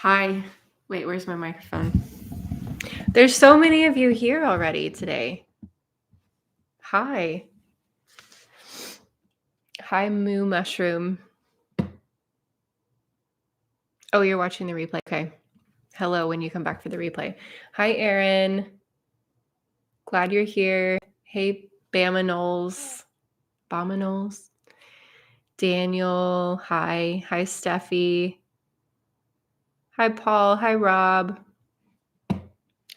Hi. Wait, where's my microphone? There's so many of you here already today. Hi. Hi, Moo Mushroom. Oh, you're watching the replay. Okay. Hello when you come back for the replay. Hi, Aaron. Glad you're here. Hey, Bama Knowles. Bama Knowles. Daniel. Hi. Hi, Steffi. Hi, Paul. Hi, Rob.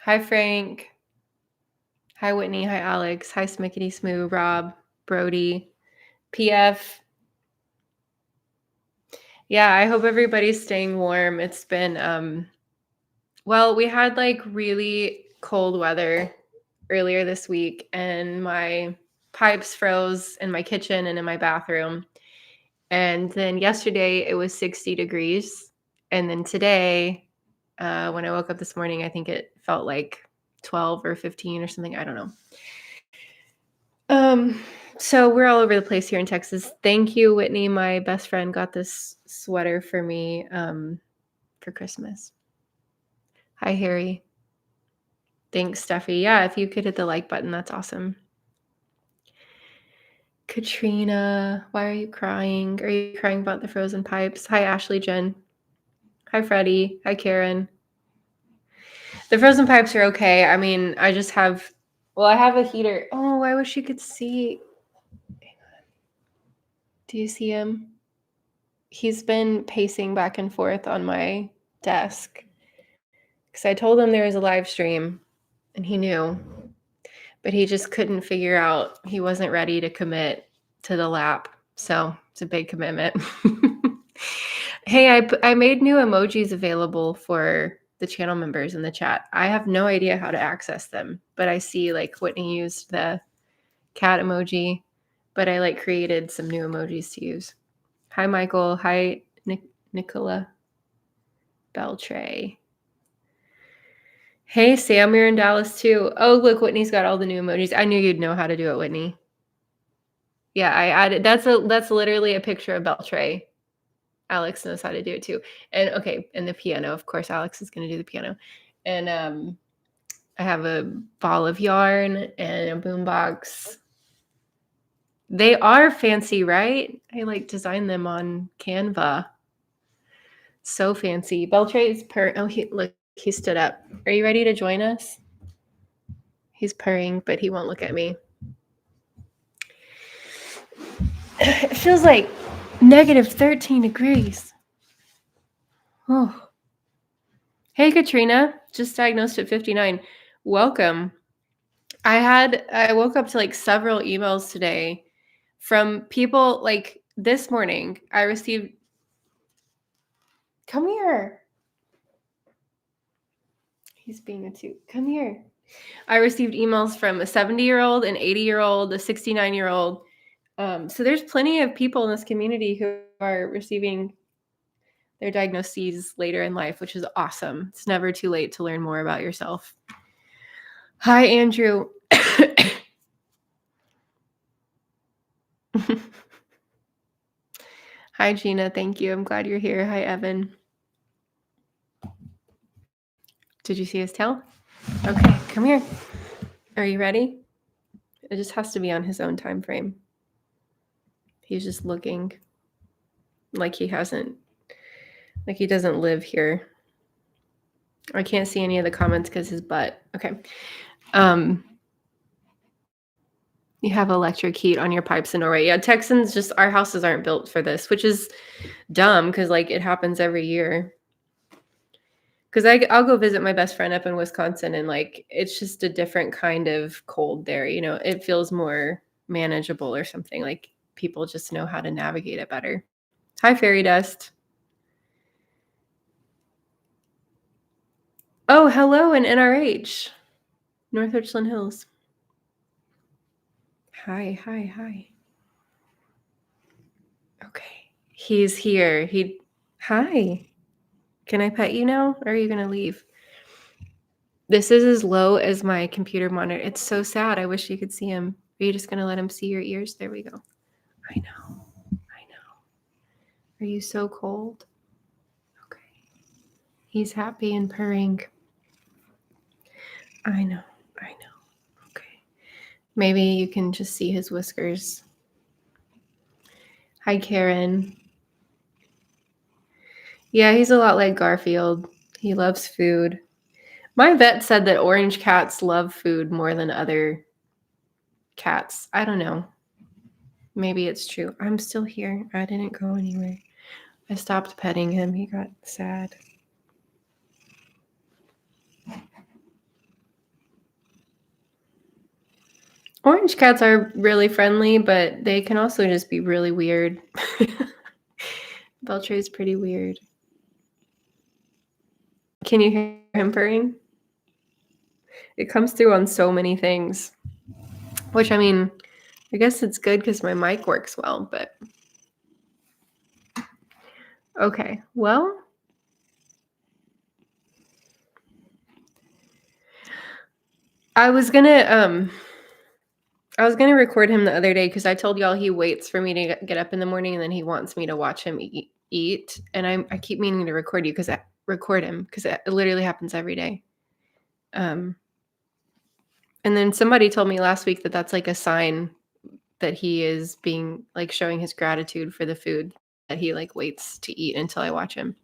Hi, Frank. Hi, Whitney. Hi, Alex. Hi, Smickety Smoo. Rob. Brody. PF. Yeah, I hope everybody's staying warm. It's been well, we had like really cold weather earlier this week and my pipes froze in my kitchen and in my bathroom. And then yesterday it was 60 degrees. And then today, when I woke up this morning, I think it felt like 12 or 15 or something. I don't know. So we're all over the place here in Texas. Thank you, Whitney. My best friend got this sweater for me for Christmas. Hi, Harry. Thanks, Steffi. Yeah, if you could hit the like button, that's awesome. Katrina, why are you crying? Are you crying about the frozen pipes? Hi, Ashley Jen. Hi, Freddie. Hi, Karen. The frozen pipes are okay. I mean, I just have, well, I have a heater. Oh, I wish you could see. Hang on. Do you see him? He's been pacing back and forth on my desk because I told him there was a live stream and he knew, but he just couldn't figure out, he wasn't ready to commit to the lap. So it's a big commitment. Hey, I made new emojis available for the channel members in the chat. I have no idea how to access them, but I see like Whitney used the cat emoji, but I like created some new emojis to use. Hi, Michael. Hi, Nicola Beltray. Hey, Sam, you're in Dallas too. Oh, look, Whitney's got all the new emojis. I knew you'd know how to do it, Whitney. Yeah, I added, that's literally a picture of Beltray. Alex knows how to do it too. And okay, and the piano, of course, Alex is going to do the piano. And I have a ball of yarn and a boombox. They are fancy, right? I like designed them on Canva. So fancy. Beltray's oh, look, he stood up. Are you ready to join us? He's purring, but he won't look at me. It feels like negative 13 degrees. Oh. Hey, Katrina, just diagnosed at 59. Welcome. I woke up to like several emails today from people. Like this morning, I received, come here. He's being a toot. Come here. I received emails from a 70-year-old, an 80-year-old, a 69-year-old. So there's plenty of people in this community who are receiving their diagnoses later in life, which is awesome. It's never too late to learn more about yourself. Hi, Andrew. Hi, Gina. Thank you. I'm glad you're here. Hi, Evan. Did you see his tail? Okay, come here. Are you ready? It just has to be on his own time frame. He's just looking like he doesn't live here. I can't see any of the comments because his butt. Okay. You have electric heat on your pipes in Norway. Yeah, Texans, just our houses aren't built for this, which is dumb because like it happens every year. Because I'll go visit my best friend up in Wisconsin and like it's just a different kind of cold there. You know, it feels more manageable or something. Like people just know how to navigate it better. Hi, Fairy Dust. Oh, hello in NRH, North Richland Hills. Hi. Okay, he's here. Hi. Can I pet you now, or are you gonna leave? This is as low as my computer monitor. It's so sad. I wish you could see him. Are you just gonna let him see your ears? There we go. I know. Are you so cold? Okay. He's happy and purring. I know. Okay. Maybe you can just see his whiskers. Hi, Karen. Yeah, he's a lot like Garfield. He loves food. My vet said that orange cats love food more than other cats. I don't know. Maybe it's true. I'm still here. I didn't go anywhere. I stopped petting him. He got sad. Orange cats are really friendly, but they can also just be really weird. Beltray is pretty weird. Can you hear him purring? It comes through on so many things. Which, I mean, I guess it's good because my mic works well, but... Okay, well... I was gonna record him the other day because I told y'all he waits for me to get up in the morning and then he wants me to watch him eat. And I keep meaning to record him because it literally happens every day. And then somebody told me last week that that's like a sign that he is being like showing his gratitude for the food, that he like waits to eat until I watch him.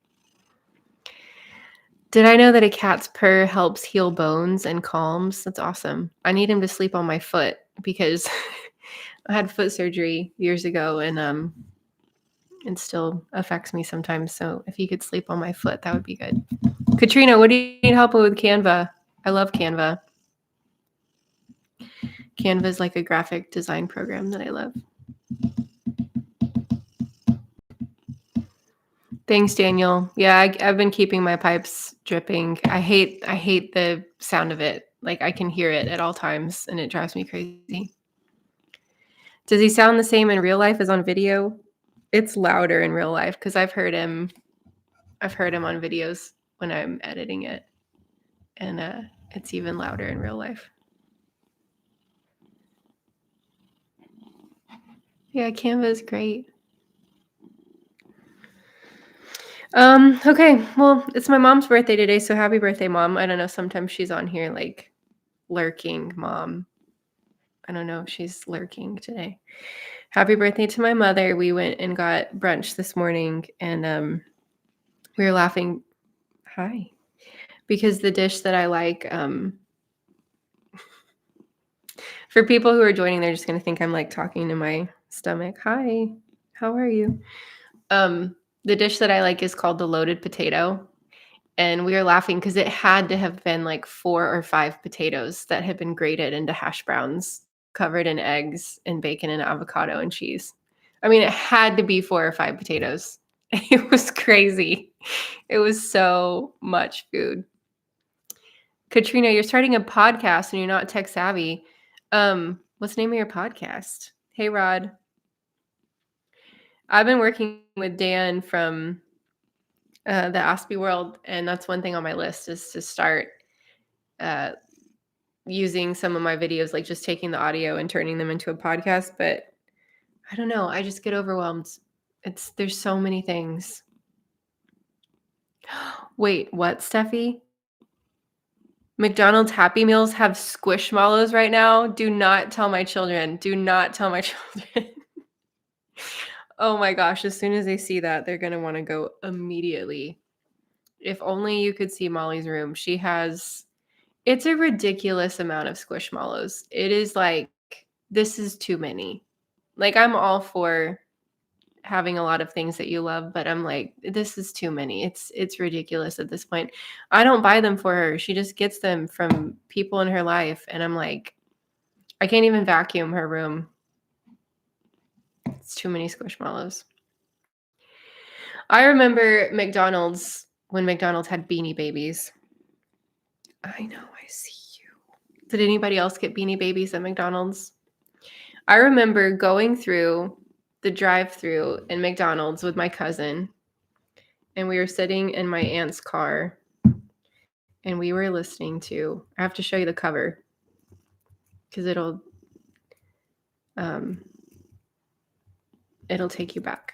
Did I know that a cat's purr helps heal bones and calms? That's awesome. I need him to sleep on my foot because I had foot surgery years ago and it still affects me sometimes. So if he could sleep on my foot, that would be good. Katrina, what do you need help with Canva? I love Canva. Canva is like a graphic design program that I love. Thanks, Daniel. Yeah, I've been keeping my pipes dripping. I hate the sound of it. Like I can hear it at all times and it drives me crazy. Does he sound the same in real life as on video? It's louder in real life because I've heard him on videos when I'm editing it. And it's even louder in real life. Yeah, Canva is great. Okay, well, it's my mom's birthday today, so happy birthday, Mom. I don't know, sometimes she's on here like lurking, Mom. I don't know if she's lurking today. Happy birthday to my mother. We went and got brunch this morning and we were laughing. Hi. Because the dish that I like, for people who are joining, they're just gonna think I'm like talking to my stomach. Hi, how are you? The dish that I like is called the loaded potato. And we were laughing because it had to have been like 4 or 5 potatoes that had been grated into hash browns, covered in eggs and bacon and avocado and cheese. I mean, it had to be 4 or 5 potatoes. It was crazy. It was so much food. Katrina, you're starting a podcast and you're not tech savvy. What's the name of your podcast? Hey, Rod. I've been working with Dan from the Aspie world, and that's one thing on my list is to start using some of my videos, like just taking the audio and turning them into a podcast. But I don't know. I just get overwhelmed. There's so many things. Wait, what, Steffi? McDonald's Happy Meals have squishmallows right now. Do not tell my children. Do not tell my children. Oh my gosh. As soon as they see that, they're going to want to go immediately. If only you could see Molly's room. It's a ridiculous amount of squishmallows. It is like, this is too many. Like, I'm all for having a lot of things that you love, but I'm like, this is too many. It's ridiculous at this point. I don't buy them for her. She just gets them from people in her life. And I'm like, I can't even vacuum her room. It's too many squishmallows. I remember McDonald's when McDonald's had Beanie Babies. I know, I see you. Did anybody else get Beanie Babies at McDonald's? I remember going through the drive-through in McDonald's with my cousin, and we were sitting in my aunt's car, and we were listening to, I have to show you the cover, because it'll take you back.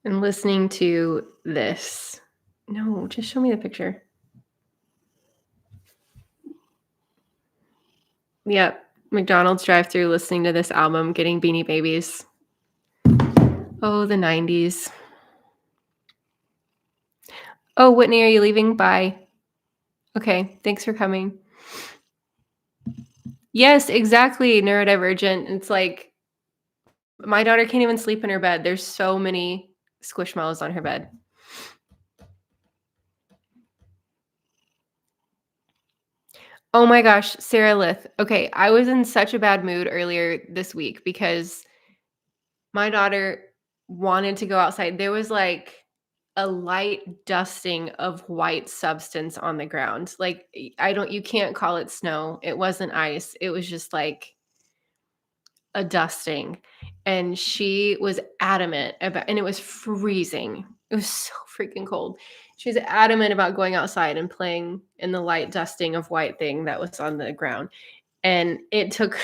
and listening to this. No, just show me the picture. Yep. McDonald's drive-thru listening to this album, getting Beanie Babies. Oh, the 90s. Oh, Whitney, are you leaving? Bye. Okay, thanks for coming. Yes, exactly, neurodivergent. It's like my daughter can't even sleep in her bed. There's so many squishmallows on her bed. Oh my gosh, Sarah Lith. Okay, I was in such a bad mood earlier this week because my daughter wanted to go outside. There was like a light dusting of white substance on the ground. Like you can't call it snow. It wasn't ice. It was just like a dusting. And she was adamant about, and it was freezing. It was so freaking cold. She was adamant about going outside and playing in the light dusting of white thing that was on the ground. And it took,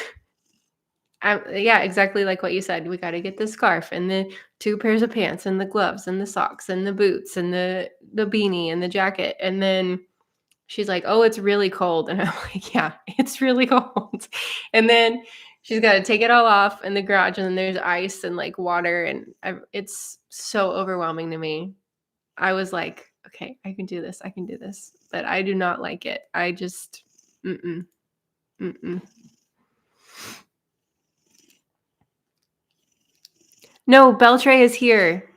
yeah, exactly like what you said. We got to get the scarf and the 2 pairs of pants and the gloves and the socks and the boots and the beanie and the jacket. And then she's like, "Oh, it's really cold." And I'm like, "Yeah, it's really cold." And then she's got to take it all off in the garage, and then there's ice and like water, and it's so overwhelming to me. I was like, "Okay, I can do this. I can do this." But I do not like it. I just, mm-mm, mm-mm. No, Beltray is here.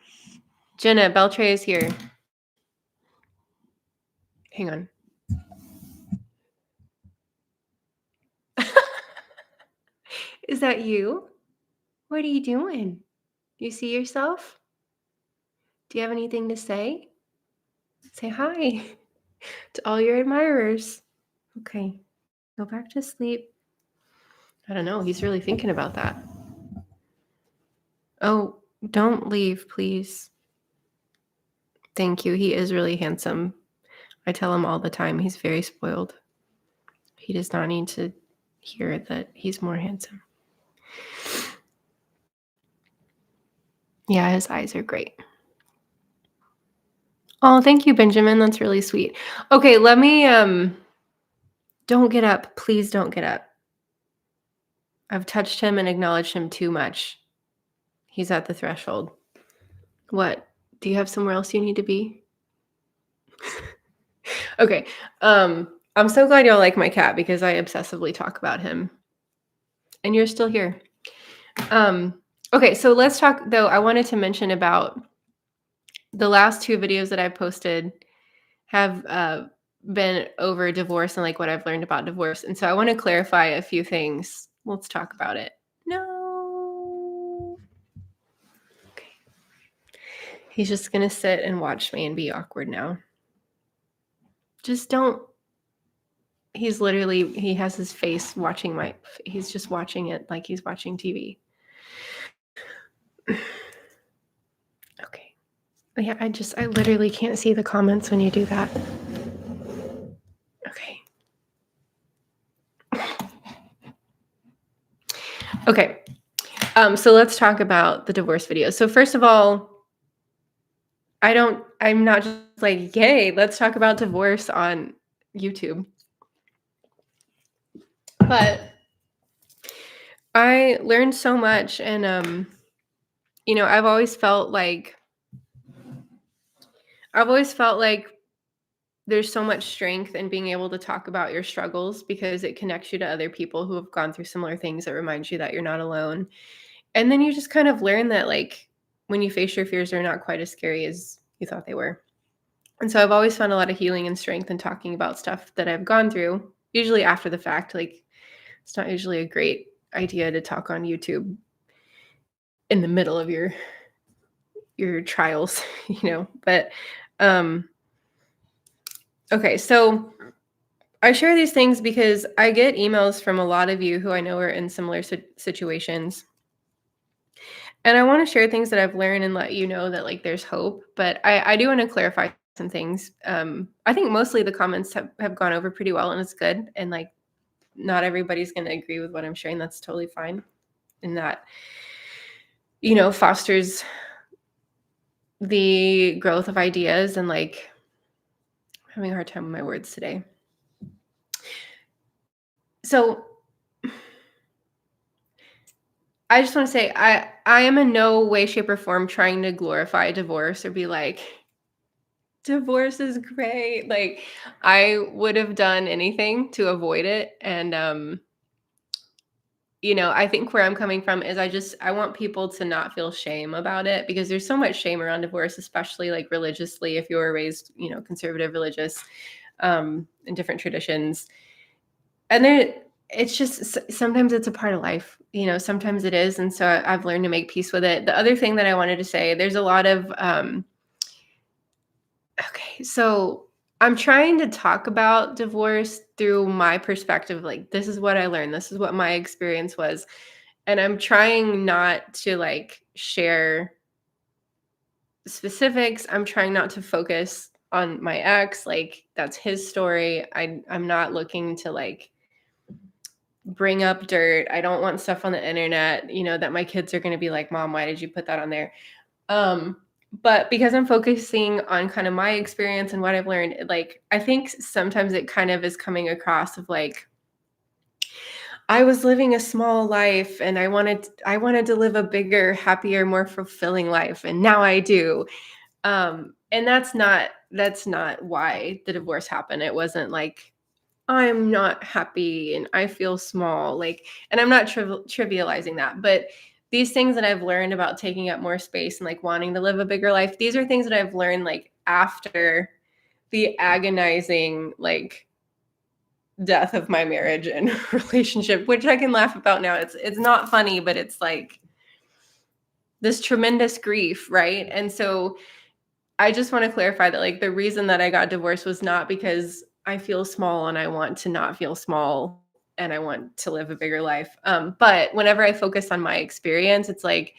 Jenna, Beltray is here. Hang on. Is that you? What are you doing? You see yourself? Do you have anything to say? Say hi to all your admirers. Okay, go back to sleep. I don't know. He's really thinking about that. Oh, don't leave, please. Thank you. He is really handsome. I tell him all the time he's very spoiled. He does not need to hear that he's more handsome. Yeah, his eyes are great. Oh, thank you, Benjamin. That's really sweet. Okay, let me don't get up. Please don't get up. I've touched him and acknowledged him too much. He's at the threshold. What? Do you have somewhere else you need to be? Okay. I'm so glad y'all like my cat because I obsessively talk about him. And you're still here. Okay, so let's talk though. I wanted to mention about the last 2 videos that I posted have been over divorce and like what I've learned about divorce. And so I want to clarify a few things. Let's talk about it. No. Okay. He's just going to sit and watch me and be awkward now. Just don't. He's literally, he has his face watching he's just watching it like he's watching TV. Okay. Yeah, I literally can't see the comments when you do that. Okay. Okay. So let's talk about the divorce video. So first of all, I'm not just like, yay, let's talk about divorce on YouTube. But I learned so much and I've always felt like there's so much strength in being able to talk about your struggles because it connects you to other people who have gone through similar things. It reminds you that you're not alone. And then you just kind of learn that like when you face your fears, they're not quite as scary as you thought they were. And so I've always found a lot of healing and strength in talking about stuff that I've gone through, usually after the fact. Like it's not usually a great idea to talk on YouTube in the middle of your trials, but okay, so I share these things because I get emails from a lot of you who I know are in similar situations. And I want to share things that I've learned and let you know that like there's hope. But I do want to clarify some things. I think mostly the comments have gone over pretty well and it's good. And like not everybody's going to agree with what I'm sharing. That's totally fine. And that, fosters the growth of ideas and like I'm having a hard time with my words today. So I just want to say I am in no way, shape, or form trying to glorify divorce or be like, divorce is great. Like I would have done anything to avoid it. And I think where I'm coming from is I want people to not feel shame about it because there's so much shame around divorce, especially like religiously, if you were raised, conservative religious, in different traditions. And there it's just sometimes it's a part of life, sometimes it is. And so I've learned to make peace with it. The other thing that I wanted to say, there's a lot of okay, so I'm trying to talk about divorce through my perspective. Like, this is what I learned. This is what my experience was. And I'm trying not to like share specifics. I'm trying not to focus on my ex. Like, that's his story. I'm not looking to like bring up dirt. I don't want stuff on the internet, that my kids are going to be like, Mom, why did you put that on there? Um, but because I'm focusing on kind of my experience and what I've learned, like I think sometimes it kind of is coming across of like I was living a small life and I wanted to live a bigger, happier, more fulfilling life and now I do. And that's not why the divorce happened. It wasn't like I'm not happy and I feel small. Like, and I'm not trivializing that, but these things that I've learned about taking up more space and like wanting to live a bigger life, these are things that I've learned like after the agonizing like death of my marriage and relationship, which I can laugh about now. It's not funny, but it's like this tremendous grief, right? And so I just want to clarify that like the reason that I got divorced was not because I feel small and I want to not feel small and I want to live a bigger life. But whenever I focus on my experience, it's like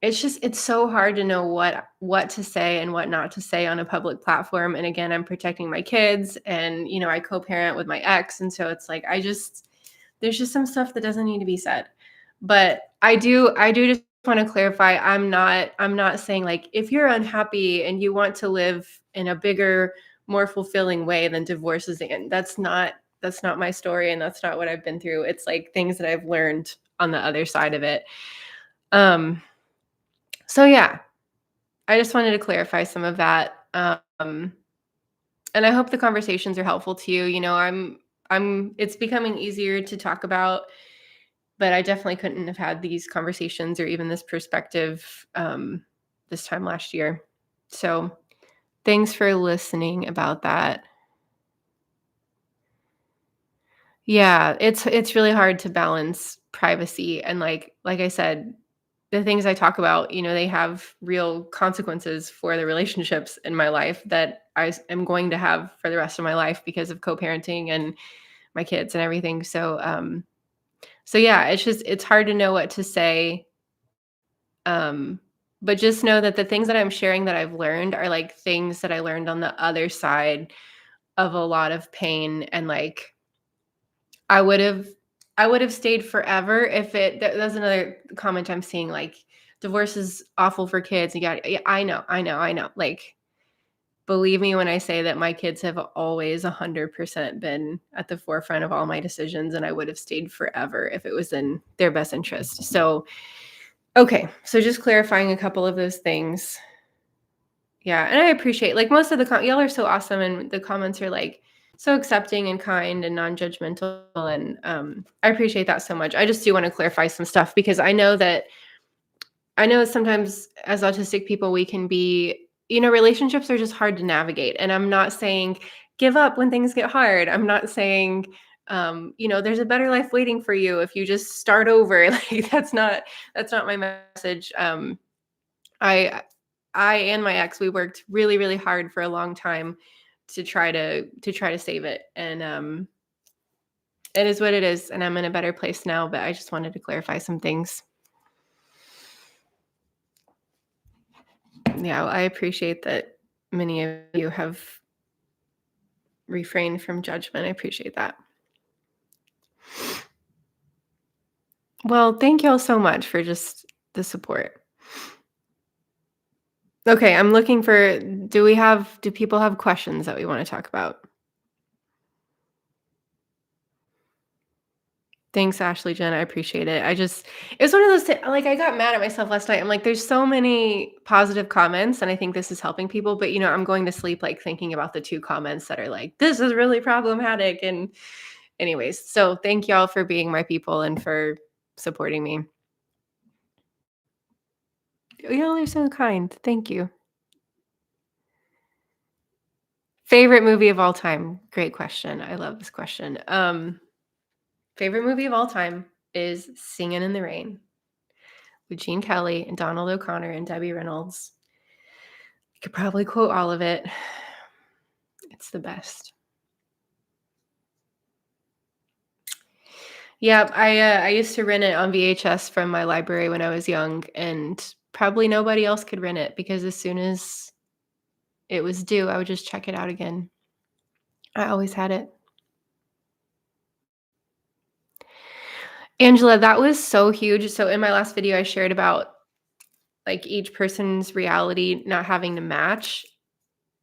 it's so hard to know what to say and what not to say on a public platform. And again, I'm protecting my kids and I co-parent with my ex. And so it's like there's just some stuff that doesn't need to be said. But I do just want to clarify, I'm not saying like if you're unhappy and you want to live in a bigger, more fulfilling way, then divorce is the end. That's not my story and that's not what I've been through. It's like things that I've learned on the other side of it. Um so yeah, I just wanted to clarify some of that. And I hope the conversations are helpful to you. It's becoming easier to talk about, but I definitely couldn't have had these conversations or even this perspective this time last year. So thanks for listening about that. Yeah, it's really hard to balance privacy and like I said, the things I talk about, they have real consequences for the relationships in my life that am going to have for the rest of my life because of co-parenting and my kids and everything. So yeah, it's hard to know what to say. Um, but just know that the things that I'm sharing that I've learned are like things that I learned on the other side of a lot of pain and like I would have I would have stayed forever if that's another comment I'm seeing, like, divorce is awful for kids, you got yeah, I know, like, believe me when I say that my kids have always 100% been at the forefront of all my decisions, and I would have stayed forever if it was in their best interest, so okay, so just clarifying a couple of those things. Yeah, and I appreciate like most of the y'all are so awesome and the comments are like so accepting and kind and non-judgmental and I appreciate that so much. I just do want to clarify some stuff because I know sometimes as autistic people we can be relationships are just hard to navigate and I'm not saying give up when things get hard. I'm not saying there's a better life waiting for you if you just start over. Like that's not my message. I I and my ex, we worked really, really hard for a long time to try to save it. And it is what it is. And I'm in a better place now, but I just wanted to clarify some things. Yeah, well, I appreciate that many of you have refrained from judgment. I appreciate that. Well, thank you all so much for just the support. Okay, I'm looking for do people have questions that we wanna talk about? Thanks, Ashley, Jen, I appreciate it. It was one of those like, I got mad at myself last night. I'm like, "There's so many positive comments, and I think this is helping people," but, I'm going to sleep, like, thinking about the 2 comments that are like, "This is really problematic," and anyways, so thank y'all for being my people and for supporting me. Y'all are so kind. Thank you. Favorite movie of all time? Great question. I love this question. Favorite movie of all time is Singin' in the Rain with Gene Kelly and Donald O'Connor and Debbie Reynolds. I could probably quote all of it. It's the best. Yeah, I used to rent it on VHS from my library when I was young, and probably nobody else could rent it because as soon as it was due, I would just check it out again. I always had it. Angela, that was so huge. So in my last video, I shared about like each person's reality not having to match.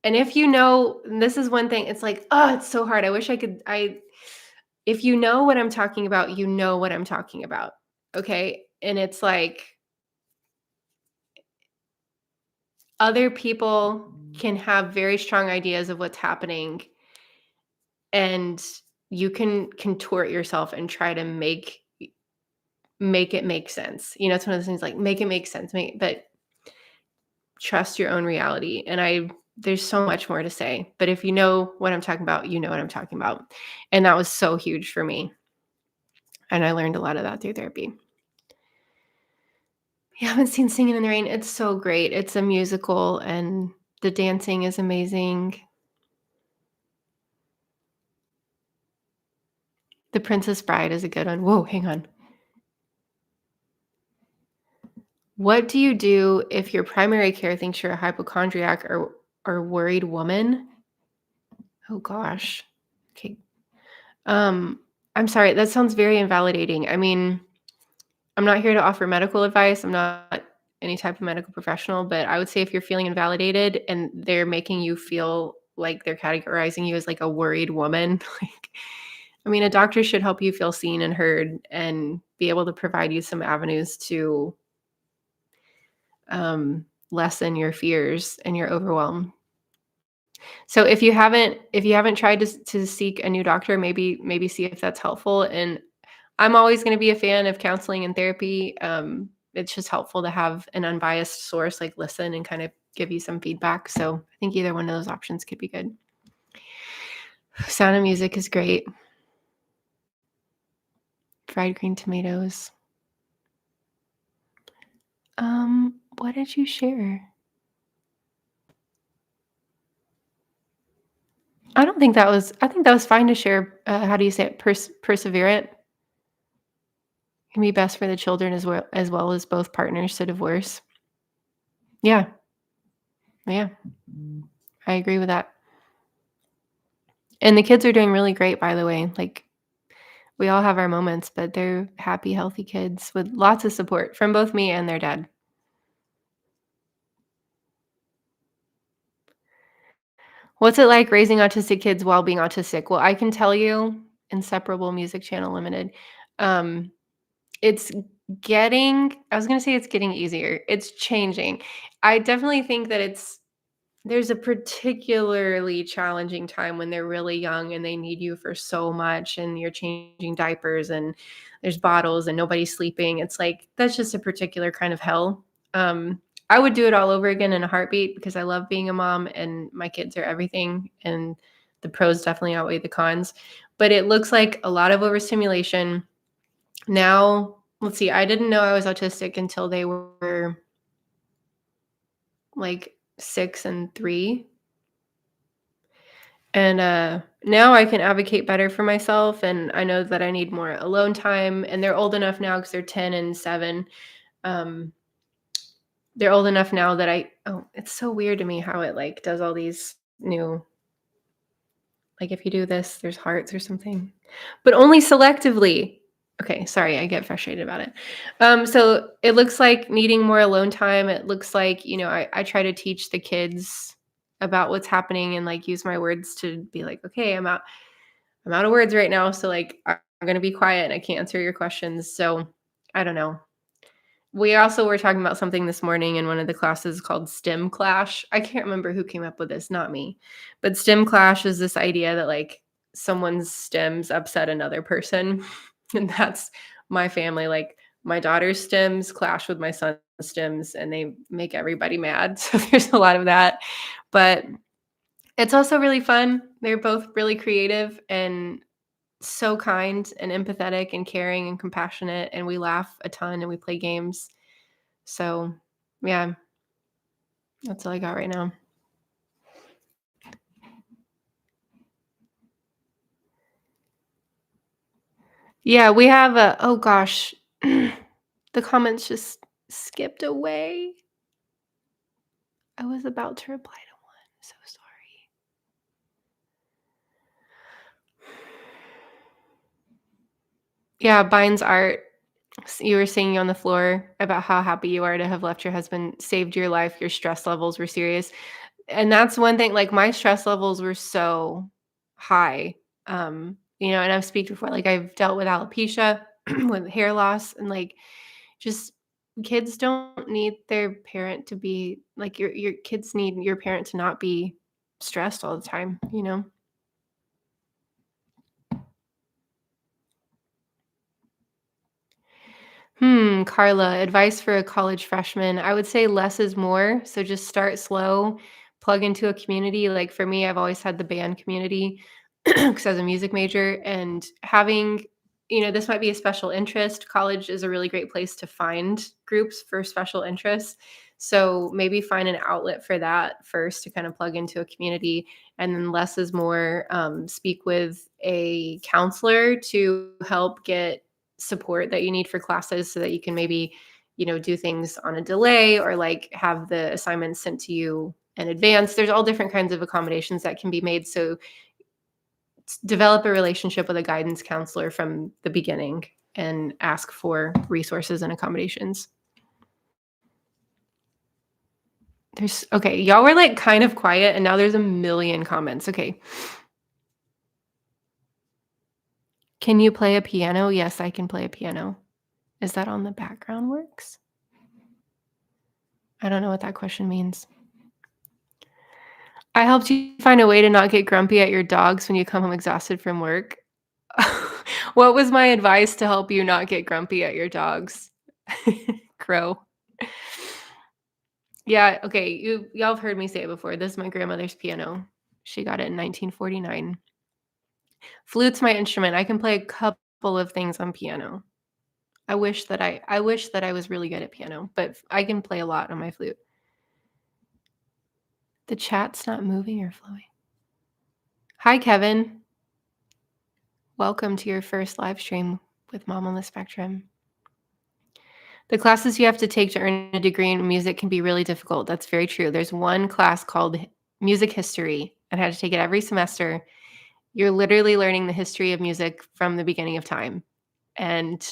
And if this is one thing, it's like, oh, it's so hard. I wish if you know what I'm talking about, you know what I'm talking about. Okay. And it's like other people can have very strong ideas of what's happening, and you can contort yourself and try to make it make sense. It's one of those things like make it make sense, but trust your own reality. And there's so much more to say, but if you know what I'm talking about, you know what I'm talking about. And that was so huge for me. And I learned a lot of that through therapy. You haven't seen Singing in the Rain? It's so great. It's a musical and the dancing is amazing. The Princess Bride is a good one. Whoa, hang on. What do you do if your primary care thinks you're a hypochondriac or worried woman? Oh gosh. Okay. Um, I'm sorry, that sounds very invalidating. I mean, I'm not here to offer medical advice. I'm not any type of medical professional, but I would say if you're feeling invalidated and they're making you feel like they're categorizing you as like a worried woman, like, I mean, a doctor should help you feel seen and heard and be able to provide you some avenues to lessen your fears and your overwhelm. So if you haven't tried to seek a new doctor, maybe see if that's helpful. And I'm always going to be a fan of counseling and therapy. It's just helpful to have an unbiased source, like listen and kind of give you some feedback. So I think either one of those options could be good. Sound of Music is great. Fried green tomatoes. What did you share? I think that was fine to share. How do you say it? Perseverant can be best for the children as well as both partners to divorce. Yeah, yeah, I agree with that. And the kids are doing really great, by the way. Like we all have our moments, but they're happy, healthy kids with lots of support from both me and their dad. What's it like raising autistic kids while being autistic? Well, I can tell you, Inseparable Music Channel Limited. Um, it's I was gonna say it's getting easier. It's changing. I definitely think that there's a particularly challenging time when they're really young and they need you for so much and you're changing diapers and there's bottles and nobody's sleeping. It's like that's just a particular kind of hell. Um, I would do it all over again in a heartbeat because I love being a mom and my kids are everything and the pros definitely outweigh the cons. But it looks like a lot of overstimulation. Now, let's see, I didn't know I was autistic until they were like 6 and 3. And, now I can advocate better for myself, and I know that I need more alone time, and they're old enough now because 'cause they're 10 and 7. Um, they're old enough now that it's so weird to me how it, like, does all these new like, if you do this, there's hearts or something, but only selectively. Okay, sorry, I get frustrated about it. So it looks like needing more alone time. It looks like, I try to teach the kids about what's happening and like use my words to be like, okay, I'm out of words right now. So like I'm gonna be quiet and I can't answer your questions. So I don't know. We also were talking about something this morning in one of the classes called STEM Clash. I can't remember who came up with this, not me. But STEM Clash is this idea that like someone's stems upset another person. And that's my family. Like my daughter's stems clash with my son's stems and they make everybody mad. So there's a lot of that. But it's also really fun. They're both really creative and so kind and empathetic and caring and compassionate. And we laugh a ton and we play games. So, yeah, that's all I got right now. Yeah, we have a oh gosh, the comments just skipped away. I was about to reply to one. So sorry. Yeah, Bine's art. You were singing on the floor about how happy you are to have left your husband, saved your life, your stress levels were serious. And that's one thing, like my stress levels were so high. And I've speak before, like I've dealt with alopecia, with hair loss, and like just kids don't need their parent to be like your kids need your parent to not be stressed all the time. Carla, advice for a college freshman. I would say less is more. So just start slow, plug into a community. Like for me, I've always had the band community because I was a music major and this might be a special interest. College is a really great place to find groups for special interests. So maybe find an outlet for that first to kind of plug into a community. And then less is more. Speak with a counselor to help get support that you need for classes so that you can maybe do things on a delay or like have the assignments sent to you in advance. There's all different kinds of accommodations that can be made, so develop a relationship with a guidance counselor from the beginning and ask for resources and accommodations. There's okay, y'all were like kind of quiet and now there's a million comments. Okay. Can you play a piano? Yes, I can play a piano. Is that on the background works? I don't know what that question means. I helped you find a way to not get grumpy at your dogs when you come home exhausted from work. What was my advice to help you not get grumpy at your dogs? Crow. Yeah, okay, y'all have heard me say it before. This is my grandmother's piano. She got it in 1949. Flute's my instrument. I can play a couple of things on piano. I wish that I was really good at piano, but I can play a lot on my flute. The chat's not moving or flowing. Hi, Kevin. Welcome to your first live stream with Mom on the Spectrum. The classes you have to take to earn a degree in music can be really difficult. That's very true. There's one class called Music History. I had to take it every semester. You're literally learning the history of music from the beginning of time. And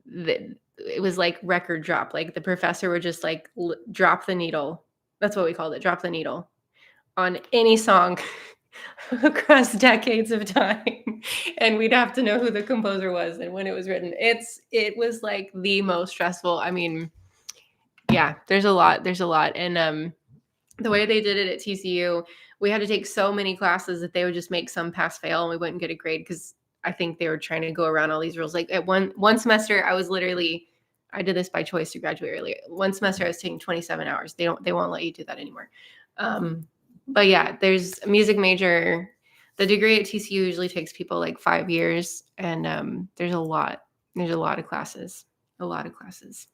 it was like record drop. Like the professor would just like drop the needle. That's what we called it, drop the needle on any song across decades of time. And we'd have to know who the composer was and when it was written. It was like the most stressful. I mean, yeah, there's a lot. And the way they did it at TCU, we had to take so many classes that they would just make some pass fail and we wouldn't get a grade because I think they were trying to go around all these rules. Like at one semester, I did this by choice to graduate early. One semester I was taking 27 hours. They won't let you do that anymore. But yeah, there's a music major. The degree at TCU usually takes people like 5 years, and there's a lot. There's a lot of classes. A lot of classes.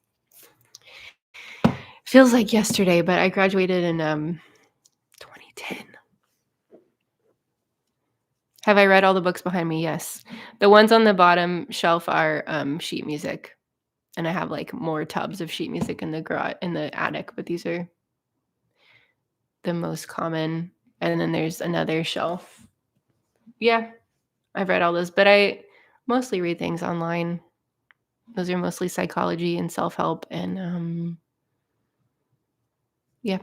Feels like yesterday, but I graduated in 2010. Have I read all the books behind me? Yes. The ones on the bottom shelf are sheet music, and I have like more tubs of sheet music in the attic, but these are the most common. And then there's another shelf. Yeah, I've read all those, but I mostly read things online. Those are mostly psychology and self-help and, yeah.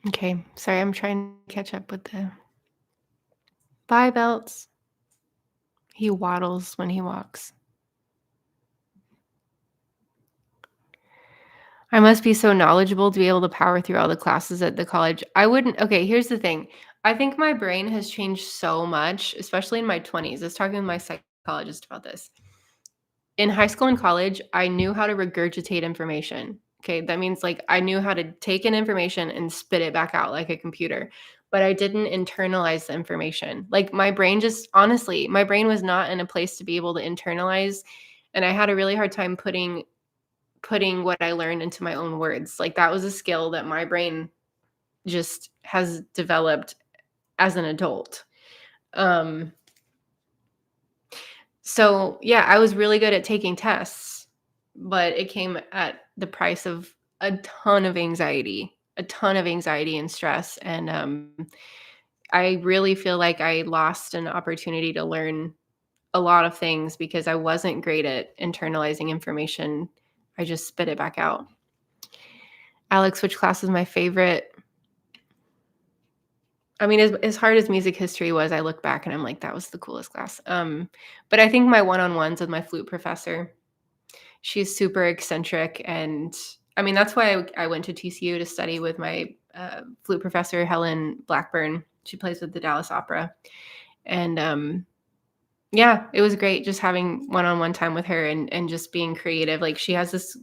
Okay, sorry, I'm trying to catch up with the bye, Belts. He waddles when he walks. I must be so knowledgeable to be able to power through all the classes at the college. I wouldn't okay, here's the thing. I think my brain has changed so much, especially in my 20s. I was talking with my psychologist about this. In high school and college, I knew how to regurgitate information. Okay, that means like I knew how to take in information and spit it back out like a computer, but I didn't internalize the information. Like my brain just honestly, my brain was not in a place to be able to internalize, and I had a really hard time putting what I learned into my own words. Like that was a skill that my brain just has developed as an adult. Um, so yeah, I was really good at taking tests, but it came at the price of a ton of anxiety and stress. And I really feel like I lost an opportunity to learn a lot of things because I wasn't great at internalizing information. I just spit it back out. Alex, which class is my favorite? I mean, as hard as music history was, I look back and I'm like, that was the coolest class. But I think my one-on-ones with my flute professor, she's super eccentric. And I mean, that's why I went to TCU to study with my flute professor, Helen Blackburn. She plays with the Dallas Opera. And yeah, it was great just having one-on-one time with her and just being creative. Like she has this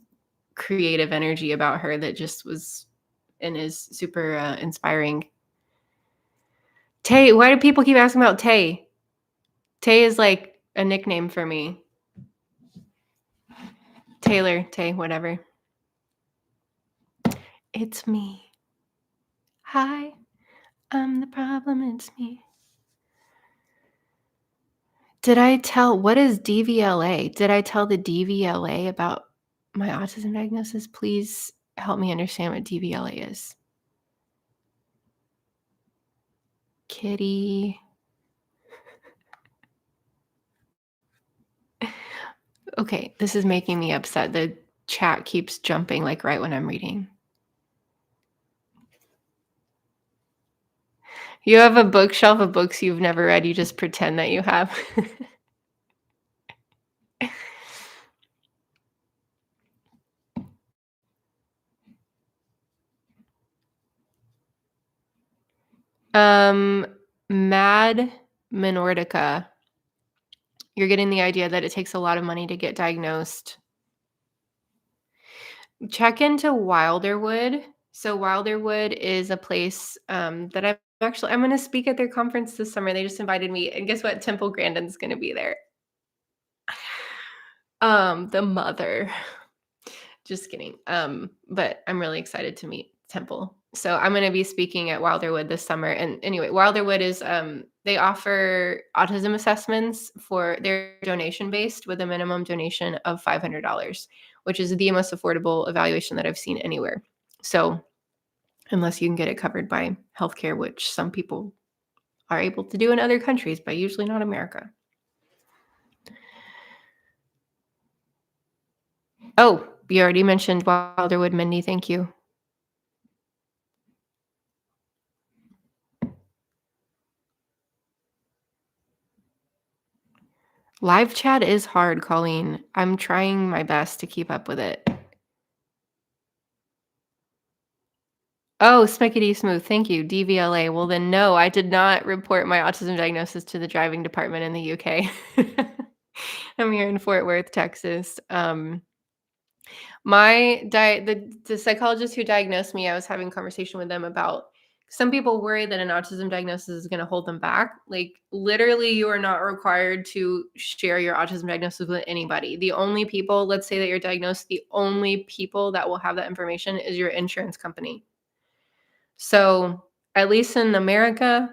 creative energy about her that just was and is super inspiring. Tay, why do people keep asking about Tay? Tay is like a nickname for me. Taylor, Tay, whatever. It's me. Hi, I'm the problem, it's me. What is DVLA? Did I tell the DVLA about my autism diagnosis? Please help me understand what DVLA is. Kitty. Okay, this is making me upset. The chat keeps jumping like right when I'm reading. You have a bookshelf of books you've never read. You just pretend that you have. Um, Mad Menordica. You're getting the idea that it takes a lot of money to get diagnosed. Check into Wilderwood. So Wilderwood is a place that I'm going to speak at their conference this summer. They just invited me, and guess what? Temple Grandin's going to be there. The mother. Just kidding. But I'm really excited to meet Temple. So I'm going to be speaking at Wilderwood this summer. And anyway, Wilderwood is they offer autism assessments for their donation based with a minimum donation of $500, which is the most affordable evaluation that I've seen anywhere. So unless you can get it covered by healthcare, which some people are able to do in other countries, but usually not America. Oh, you already mentioned Wilderwood, Mindy. Thank you. Live chat is hard, Colleen. I'm trying my best to keep up with it. Oh, Smickety Smooth. Thank you. DVLA. Well, then, no, I did not report my autism diagnosis to the driving department in the UK. I'm here in Fort Worth, Texas. The psychologist who diagnosed me, I was having a conversation with them about some people worry that an autism diagnosis is going to hold them back. Like literally, you are not required to share your autism diagnosis with anybody. The only people, let's say that you're diagnosed, the only people that will have that information is your insurance company. So at least in America,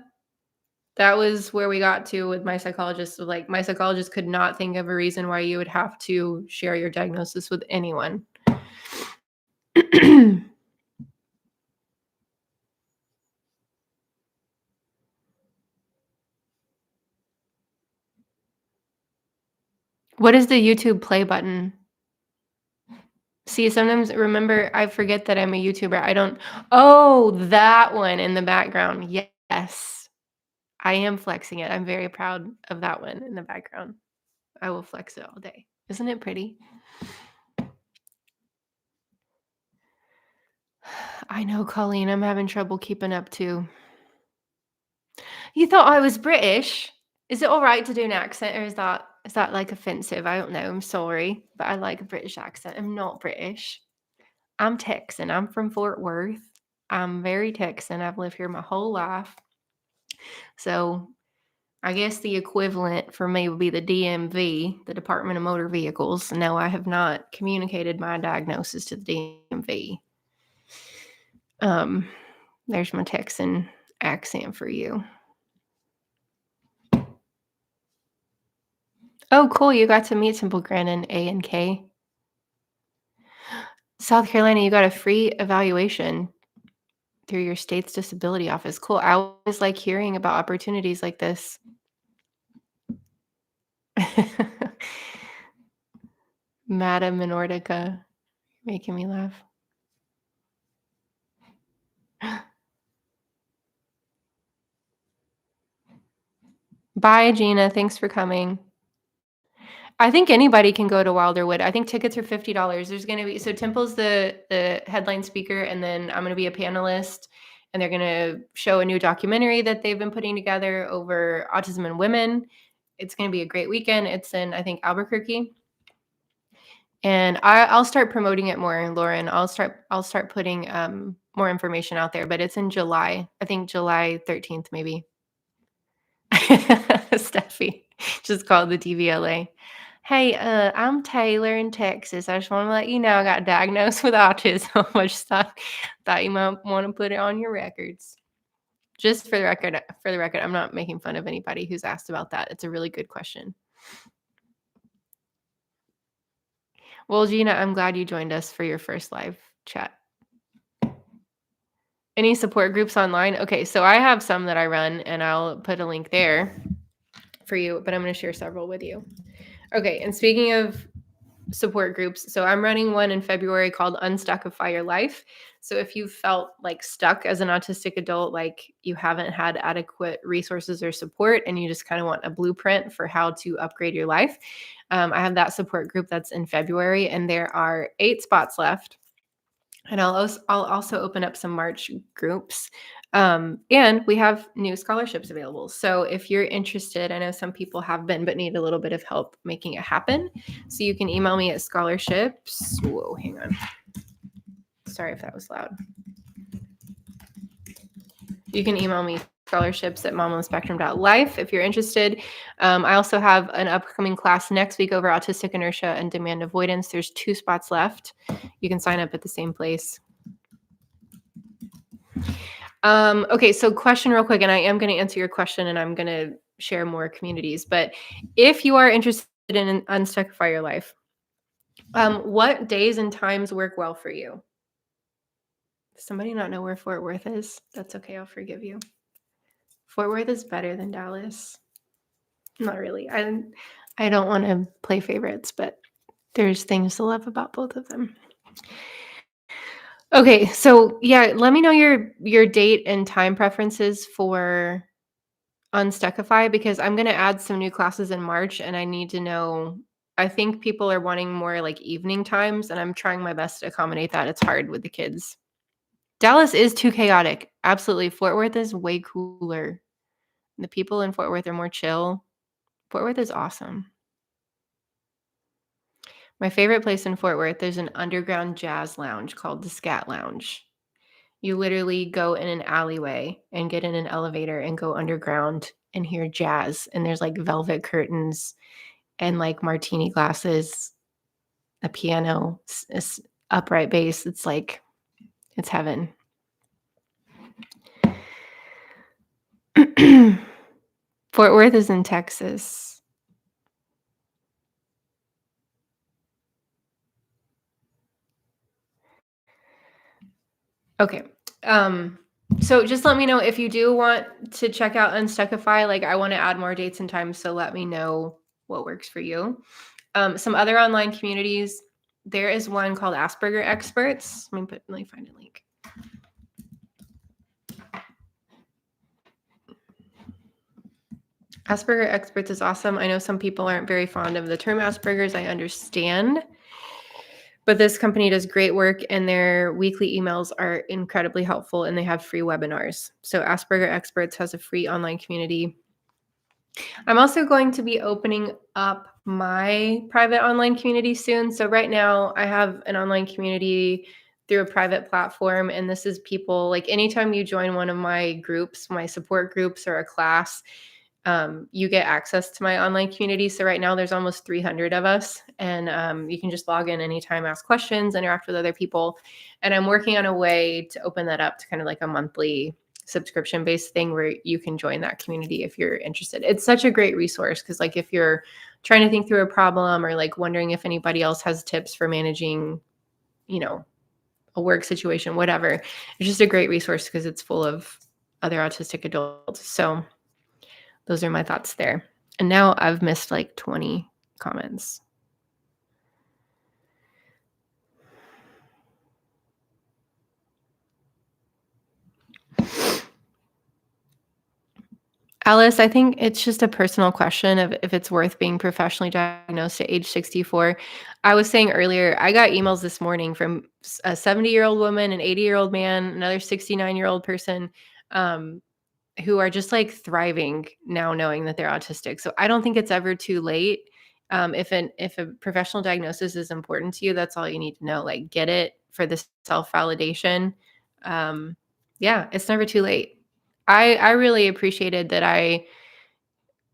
that was where we got to with my psychologist. So like my psychologist could not think of a reason why you would have to share your diagnosis with anyone. What is the YouTube play button? See, sometimes remember, I forget that I'm a YouTuber. I don't Oh, that one in the background. Yes. I am flexing it. I'm very proud of that one in the background. I will flex it all day. Isn't it pretty? I know, Colleen. I'm having trouble keeping up too. You thought I was British? Is it all right to do an accent, or is that like offensive? I don't know. I'm sorry, but I like a British accent. I'm not British. I'm Texan. I'm from Fort Worth. I'm very Texan. I've lived here my whole life. So I guess the equivalent for me would be the DMV, the Department of Motor Vehicles. No, I have not communicated my diagnosis to the DMV. There's my Texan accent for you. Oh, cool. You got to meet Simple Grand and A and K. South Carolina, you got a free evaluation through your state's disability office. Cool. I always like hearing about opportunities like this. Madam Minordica, making me laugh. Bye, Gina. Thanks for coming. I think anybody can go to Wilderwood. I think tickets are $50. There's going to be Temple's the headline speaker, and then I'm going to be a panelist, and they're going to show a new documentary that they've been putting together over autism in women. It's going to be a great weekend. It's in, I think, Albuquerque, and I'll start promoting it more, Lauren. I'll start putting more information out there. But it's in July. I think July 13th, maybe. Steffi, just called the DVLA. Hey, I'm Taylor in Texas. I just want to let you know I got diagnosed with autism. I just thought you might want to put it on your records. Just for the record, I'm not making fun of anybody who's asked about that. It's a really good question. Well, Gina, I'm glad you joined us for your first live chat. Any support groups online? Okay, so I have some that I run, and I'll put a link there for you, but I'm going to share several with you. Okay, and speaking of support groups, so I'm running one in February called Unstuckify Your Life. So if you felt like stuck as an autistic adult, like you haven't had adequate resources or support, and you just kind of want a blueprint for how to upgrade your life, I have that support group that's in February, and there are 8 spots left. And I'll also open up some March groups. And we have new scholarships available. So if you're interested, I know some people have been, but need a little bit of help making it happen. So you can email me at scholarships. Whoa, hang on. Sorry if that was loud. You can email me scholarships@momonspectrum.life if you're interested. I also have an upcoming class next week over autistic inertia and demand avoidance. There's 2 spots left. You can sign up at the same place. Okay, so question real quick, and I am going to answer your question, and I'm going to share more communities. But if you are interested in Unstuckify Your Life, what days and times work well for you? Does somebody not know where Fort Worth is? That's okay. I'll forgive you. Fort Worth is better than Dallas. Not really. I don't want to play favorites, but there's things to love about both of them. Okay, so yeah, let me know your date and time preferences for Unstuckify, because I'm going to add some new classes in March, and I need to know. I think people are wanting more like evening times, and I'm trying my best to accommodate that. It's hard with the kids. Dallas is too chaotic. Absolutely. Fort Worth is way cooler. The people in Fort Worth are more chill. Fort Worth is awesome. My favorite place in Fort Worth, there's an underground jazz lounge called the Scat Lounge. You literally go in an alleyway and get in an elevator and go underground and hear jazz. And there's like velvet curtains and like martini glasses, a piano, upright bass. It's like, it's heaven. Fort Worth is in Texas. Okay. So just let me know if you do want to check out Unstuckify. Like, I want to add more dates and times, so let me know what works for you. Some other online communities, there is one called Asperger Experts. Let me find a link. Asperger Experts is awesome. I know some people aren't very fond of the term Asperger's. I understand. But this company does great work, and their weekly emails are incredibly helpful, and they have free webinars. So Asperger Experts has a free online community. I'm also going to be opening up my private online community soon. So right now I have an online community through a private platform, and this is people like anytime you join one of my groups, my support groups or a class, you get access to my online community. So right now there's almost 300 of us, and you can just log in anytime, ask questions, interact with other people. And I'm working on a way to open that up to kind of like a monthly subscription based thing where you can join that community if you're interested. It's such a great resource because like if you're trying to think through a problem or like wondering if anybody else has tips for managing, you know, a work situation, whatever, it's just a great resource because it's full of other autistic adults. So those are my thoughts there. And now I've missed like 20 comments. Alice, I think it's just a personal question of if it's worth being professionally diagnosed at age 64. I was saying earlier, I got emails this morning from a 70-year-old woman, an 80-year-old man, another 69-year-old person, who are just like thriving now knowing that they're autistic. So I don't think it's ever too late. If a professional diagnosis is important to you, that's all you need to know. Like get it for the self-validation. Yeah, it's never too late. I really appreciated that I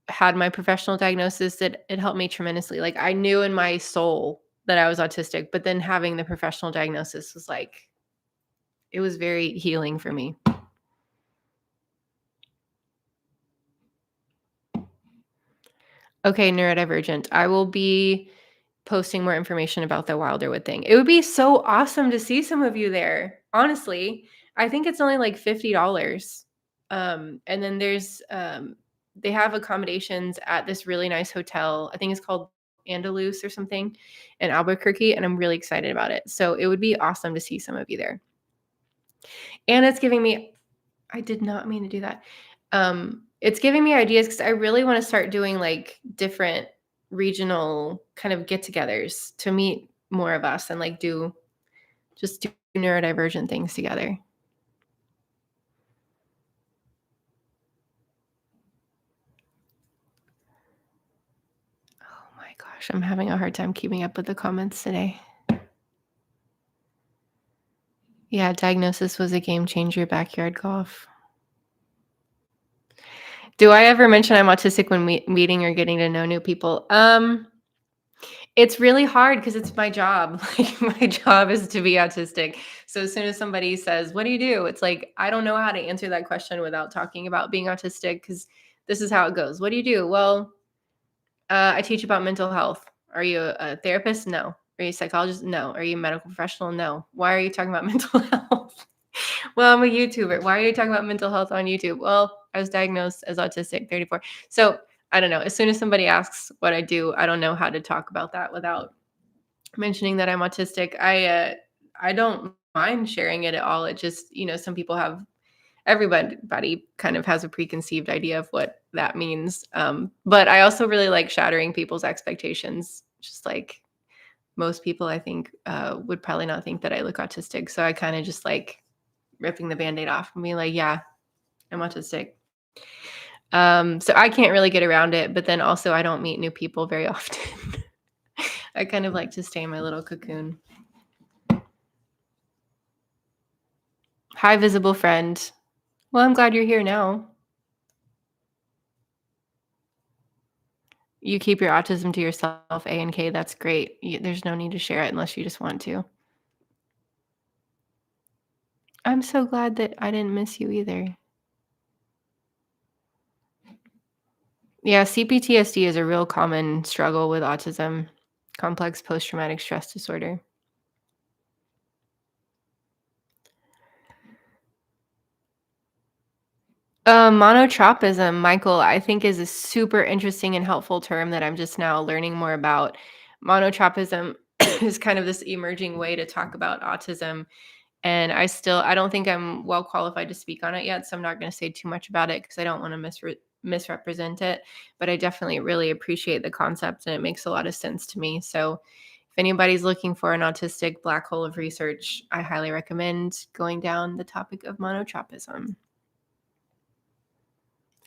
had my professional diagnosis, that it helped me tremendously. Like I knew in my soul that I was autistic, but then having the professional diagnosis was like, it was very healing for me. Okay, neurodivergent. I will be posting more information about the Wilderwood thing. It would be so awesome to see some of you there. Honestly, I think it's only like $50. And then there's they have accommodations at this really nice hotel. I think it's called Andalus or something in Albuquerque, and I'm really excited about it. So it would be awesome to see some of you there. And it's giving me I did not mean to do that. It's giving me ideas because I really want to start doing like different regional kind of get-togethers to meet more of us and like do neurodivergent things together. Oh my gosh, I'm having a hard time keeping up with the comments today. Yeah, diagnosis was a game changer, backyard golf. Do I ever mention I'm autistic when meeting or getting to know new people? It's really hard because it's my job. Like, my job is to be autistic. So as soon as somebody says, "What do you do?" It's like, I don't know how to answer that question without talking about being autistic because this is how it goes. "What do you do?" "Well, I teach about mental health." "Are you a therapist?" "No." "Are you a psychologist?" "No." "Are you a medical professional?" "No." "Why are you talking about mental health?" "Well, I'm a YouTuber." "Why are you talking about mental health on YouTube?" "Well, I was diagnosed as autistic, 34." So I don't know. As soon as somebody asks what I do, I don't know how to talk about that without mentioning that I'm autistic. I don't mind sharing it at all. It just, some people have everybody kind of has a preconceived idea of what that means. But I also really like shattering people's expectations. Just like most people, I think, would probably not think that I look autistic. So I kind of just like ripping the band-aid off and being like, yeah, I'm autistic. So I can't really get around it, but then also I don't meet new people very often. I kind of like to stay in my little cocoon. Hi, visible friend. Well, I'm glad you're here now. You keep your autism to yourself, A and K. That's great. There's no need to share it unless you just want to. I'm so glad that I didn't miss you either. Yeah, CPTSD is a real common struggle with autism, complex post-traumatic stress disorder. Monotropism, Michael, I think is a super interesting and helpful term that I'm just now learning more about. monotropism is kind of this emerging way to talk about autism. And I don't think I'm well qualified to speak on it yet. So I'm not going to say too much about it because I don't want to misrepresent it. But I definitely really appreciate the concept and it makes a lot of sense to me. So if anybody's looking for an autistic black hole of research, I highly recommend going down the topic of monotropism.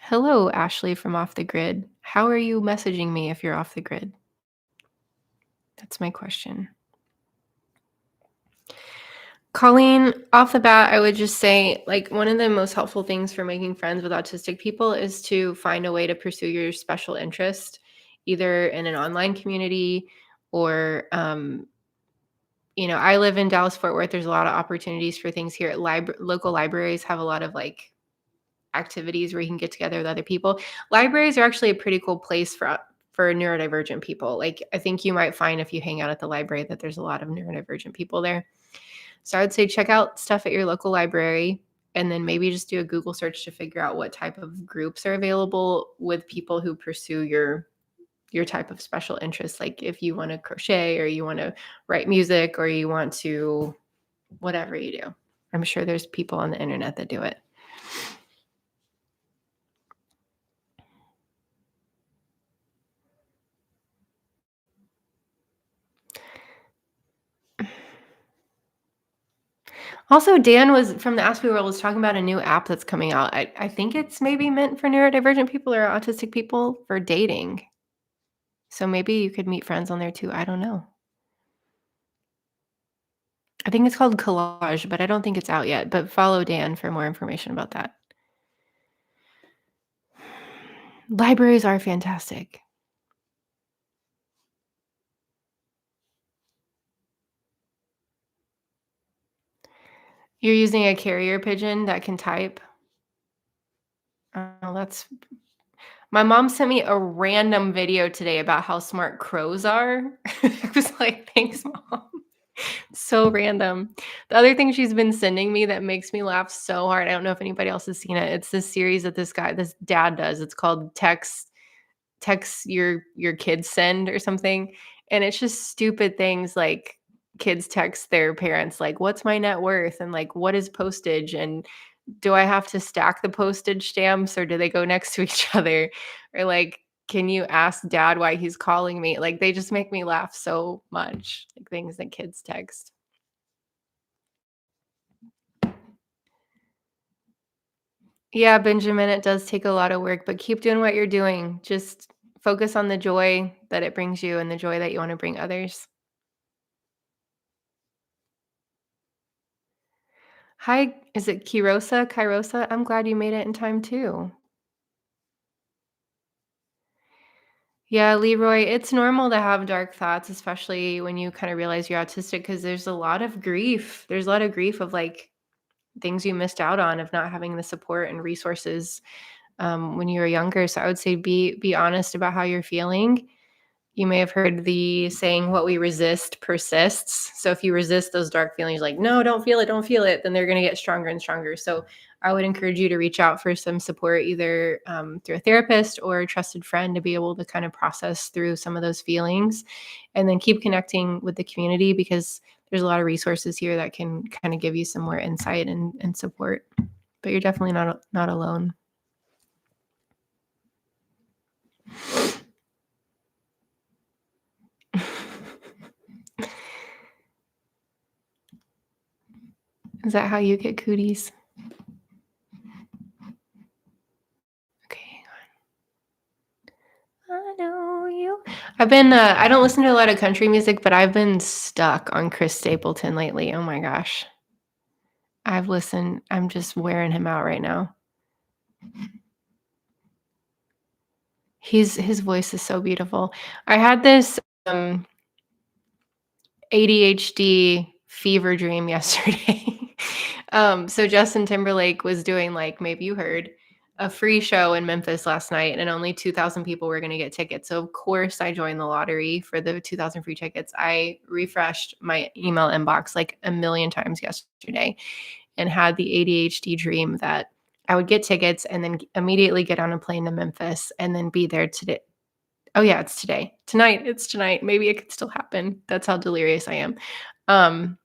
Hello, Ashley from Off the Grid. How are you messaging me if you're off the grid? That's my question. Colleen, off the bat, I would just say, like, one of the most helpful things for making friends with autistic people is to find a way to pursue your special interest, either in an online community or, I live in Dallas Fort Worth. There's a lot of opportunities for things here. Local libraries have a lot of like activities where you can get together with other people. Libraries are actually a pretty cool place for neurodivergent people. Like, I think you might find if you hang out at the library that there's a lot of neurodivergent people there. So I would say check out stuff at your local library and then maybe just do a Google search to figure out what type of groups are available with people who pursue your type of special interest. Like if you want to crochet or you want to write music or you want to whatever you do. I'm sure there's people on the internet that do it. Also, Dan was from the Aspie World was talking about a new app that's coming out. I think it's maybe meant for neurodivergent people or autistic people for dating. So maybe you could meet friends on there too. I don't know. I think it's called Collage, but I don't think it's out yet. But follow Dan for more information about that. Libraries are fantastic. You're using a carrier pigeon that can type? Oh, that's my mom sent me a random video today about how smart crows are. I was like, "Thanks, mom." So random. The other thing she's been sending me that makes me laugh so hard, I don't know if anybody else has seen it. It's this series that this dad does. It's called Text Your Kids Send or something, and it's just stupid things like kids text their parents like, "What's my net worth?" and like, "What is postage?" and do I have to stack the postage stamps or do they go next to each other? Or like, can you ask dad why he's calling me? Like they just make me laugh so much. Like things that kids text. Yeah, Benjamin, it does take a lot of work, but keep doing what you're doing. Just focus on the joy that it brings you and the joy that you want to bring others. Hi, is it Kirosa? Kairosa? I'm glad you made it in time too. Yeah, Leroy, it's normal to have dark thoughts, especially when you kind of realize you're autistic, because there's a lot of grief. There's a lot of grief of like things you missed out on of not having the support and resources when you were younger. So I would say be honest about how you're feeling. You may have heard the saying, what we resist persists. So if you resist those dark feelings, like, no, don't feel it, then they're going to get stronger and stronger. So I would encourage you to reach out for some support, either through a therapist or a trusted friend to be able to kind of process through some of those feelings. And then keep connecting with the community because there's a lot of resources here that can kind of give you some more insight and support. But you're definitely not alone. Is that how you get cooties? Okay, hang on. I know you. I don't listen to a lot of country music, but I've been stuck on Chris Stapleton lately. Oh my gosh. I'm just wearing him out right now. His voice is so beautiful. I had this ADHD fever dream yesterday. So Justin Timberlake was doing, like, maybe you heard, a free show in Memphis last night, and only 2,000 people were going to get tickets. So of course I joined the lottery for the 2,000 free tickets. I refreshed my email inbox like a million times yesterday and had the ADHD dream that I would get tickets and then immediately get on a plane to Memphis and then be there today Oh, yeah, it's today. Tonight, it's tonight. Maybe it could still happen. That's how delirious I am. Um,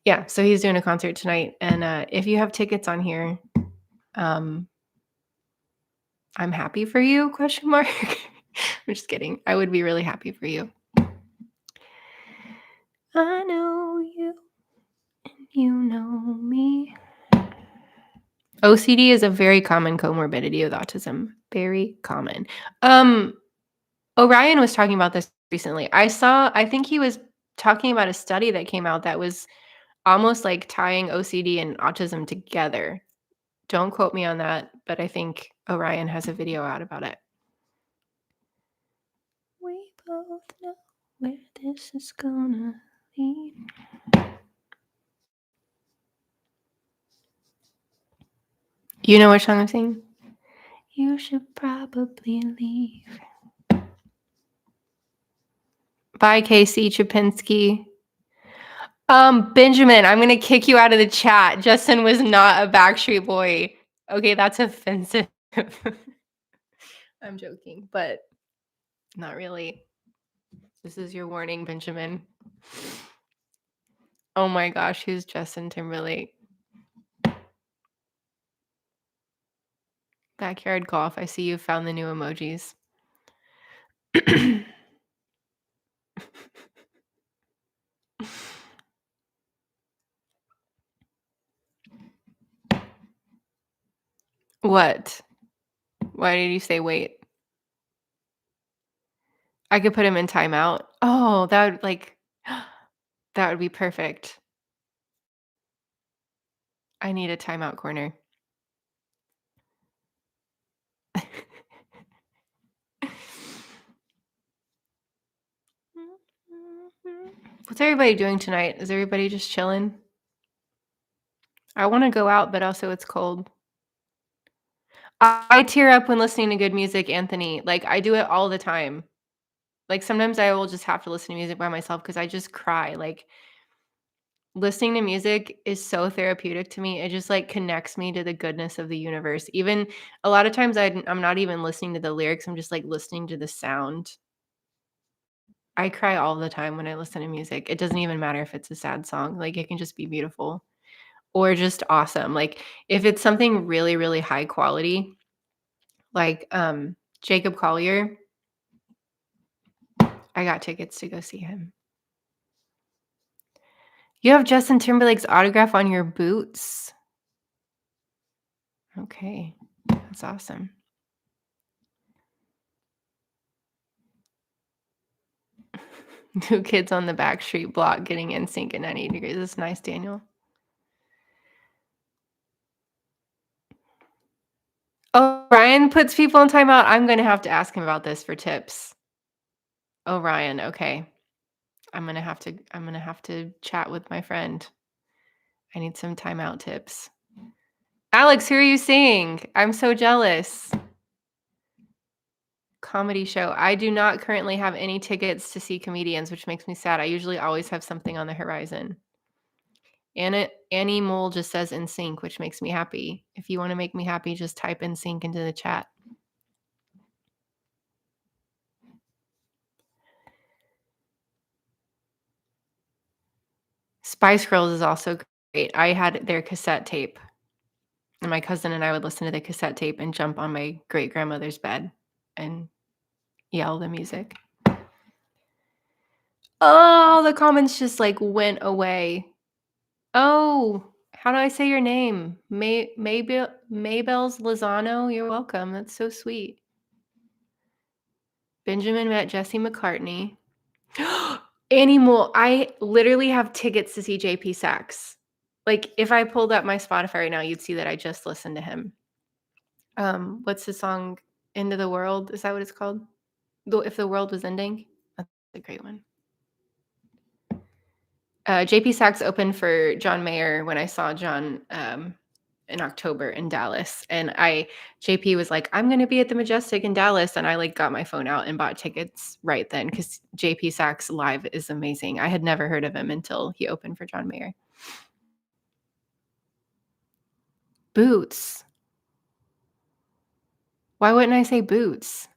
yeah, so he's doing a concert tonight, and, if you have tickets on here, um, I'm happy for you, question mark. I'm just kidding. I would be really happy for you. I know you, you know me. OCD is a very common comorbidity with autism. Very common. Um, Orion was talking about this recently. I think he was talking about a study that came out that was almost like tying OCD and autism together. Don't quote me on that, but I think Orion has a video out about it. We both know where this is gonna lead. You know which song I'm singing? You should probably leave. Bye, Casey Chapinski. Benjamin, I'm gonna kick you out of the chat. Justin was not a Backstreet Boy. Okay, that's offensive. I'm joking, but not really. This is your warning, Benjamin. Oh my gosh, who's Justin Timberlake? Backyard golf. I see you found the new emojis. What? Why did you say wait? I could put him in timeout. Oh, that would that would be perfect. I need a timeout corner. What's everybody doing tonight? Is everybody just chilling? I want to go out, but also it's cold. I tear up when listening to good music, Anthony. Like I do it all the time. Like sometimes I will just have to listen to music by myself because I just cry. Like listening to music is so therapeutic to me. It just like connects me to the goodness of the universe. Even a lot of times I'm not even listening to the lyrics. I'm just like listening to the sound. I cry all the time when I listen to music. It doesn't even matter if it's a sad song. Like it can just be beautiful or just awesome. Like if it's something really, really high quality, like Jacob Collier, I got tickets to go see him. You have Justin Timberlake's autograph on your boots? Okay. That's awesome. New kids on the back street block getting in sync at 90 degrees. That's nice, Daniel. Oh, Ryan puts people in timeout. I'm going to have to ask him about this for tips. Oh, Ryan. Okay. I'm going to have to chat with my friend. I need some timeout tips. Alex, who are you seeing? I'm so jealous. Comedy show. I do not currently have any tickets to see comedians, which makes me sad. I usually always have something on the horizon. Annie Mole just says in sync, which makes me happy. If you want to make me happy, just type in sync into the chat. Spice Girls is also great. I had their cassette tape, and my cousin and I would listen to the cassette tape and jump on my great grandmother's bed and yell the music. Oh, the comments just like went away. Oh, how do I say your name? Maybells Lozano. You're welcome. That's so sweet. Benjamin met Jesse McCartney. Annie Mole. I literally have tickets to see JP Sachs. Like if I pulled up my Spotify right now, you'd see that I just listened to him. What's the song? End of the World? Is that what it's called? If the World Was Ending? That's a great one. JP Sachs opened for John Mayer when I saw John in October in Dallas. And JP was like, I'm going to be at the Majestic in Dallas. And I like got my phone out and bought tickets right then because JP Sachs live is amazing. I had never heard of him until he opened for John Mayer. Boots. Why wouldn't I say boots?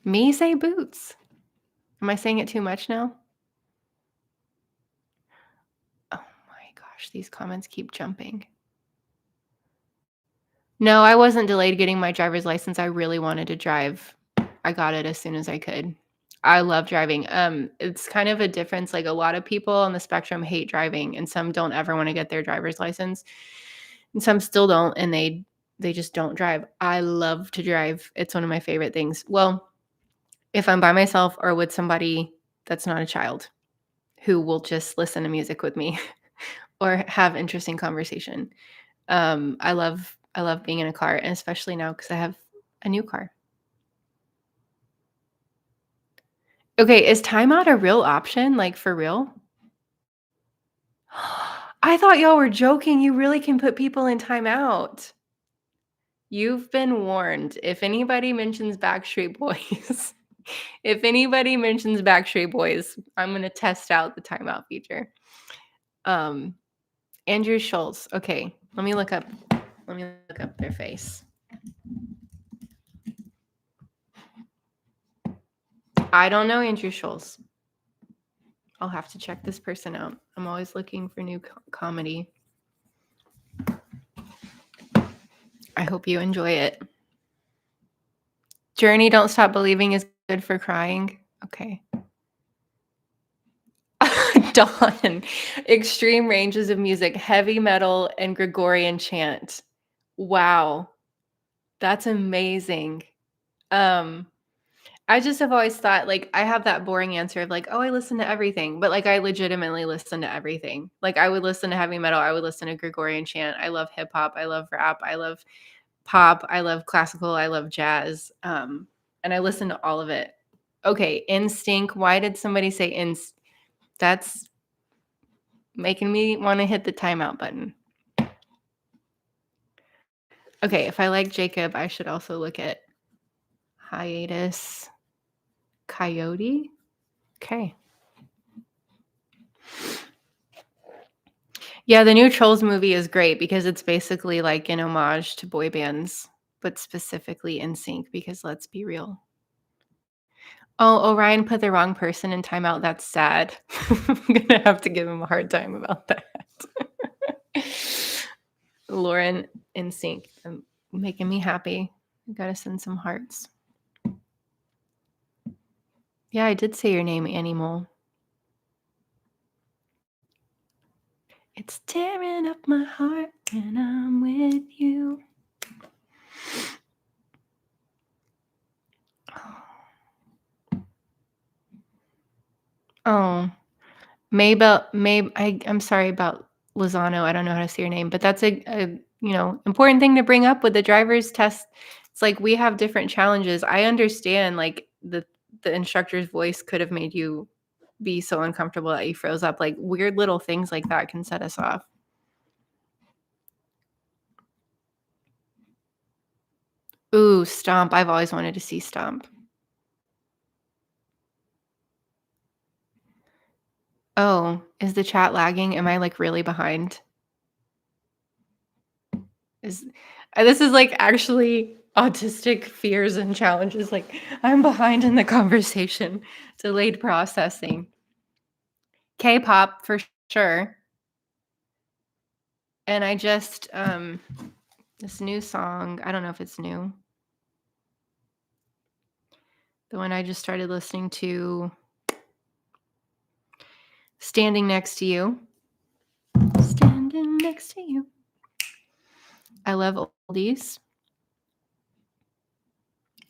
Me say boots. Am I saying it too much now? Oh my gosh, these comments keep jumping. No, I wasn't delayed getting my driver's license. I really wanted to drive. I got it as soon as I could. I love driving. It's kind of a difference. Like a lot of people on the spectrum hate driving, and some don't ever want to get their driver's license, and some still don't, and they just don't drive. I love to drive. It's one of my favorite things. Well, if I'm by myself or with somebody that's not a child who will just listen to music with me or have interesting conversation. I love being in a car, and especially now because I have a new car. Okay, is timeout a real option, like, for real? I thought y'all were joking, you really can put people in timeout. You've been warned. If anybody mentions Backstreet Boys if anybody mentions Backstreet Boys, I'm gonna test out the timeout feature. Um, Andrew Schultz. Okay, let me look up their face. I don't know Andrew Schultz. I'll have to check this person out. I'm always looking for new comedy. I hope you enjoy it. Journey, Don't Stop Believing is good for crying. Okay. Dawn, extreme ranges of music, heavy metal and Gregorian chant. Wow, that's amazing. Um, I just have always thought, like, I have that boring answer of like, oh, I listen to everything, but like, I legitimately listen to everything. Like, I would listen to heavy metal, I would listen to Gregorian chant. I love hip hop, I love rap, I love pop, I love classical, I love jazz, and I listen to all of it. Okay, NSYNC. Why did somebody say NSYNC? That's making me want to hit the timeout button. Okay, if I like Jacob, I should also look at Hiatus Coyote. Okay. Yeah, the new Trolls movie is great because it's basically like an homage to boy bands, but specifically NSYNC because let's be real. Oh, Orion put the wrong person in timeout. That's sad. I'm gonna have to give him a hard time about that. Lauren in sync, making me happy. I gotta send some hearts. Yeah, I did say your name, Animal. It's tearing up my heart when I'm with you. Oh, Mabel, I'm sorry about Lozano. I don't know how to say your name, but that's a important thing to bring up with the driver's test. It's like we have different challenges. I understand like the instructor's voice could have made you be so uncomfortable that you froze up. Like weird little things like that can set us off. Ooh, Stomp. I've always wanted to see Stomp. Oh, is the chat lagging? Am I like really behind? Is this is like actually autistic fears and challenges. Like I'm behind in the conversation. Delayed processing. K-pop for sure. And I just this new song, I don't know if it's new. The one I just started listening to, Standing Next to You. Standing next to you. I love oldies.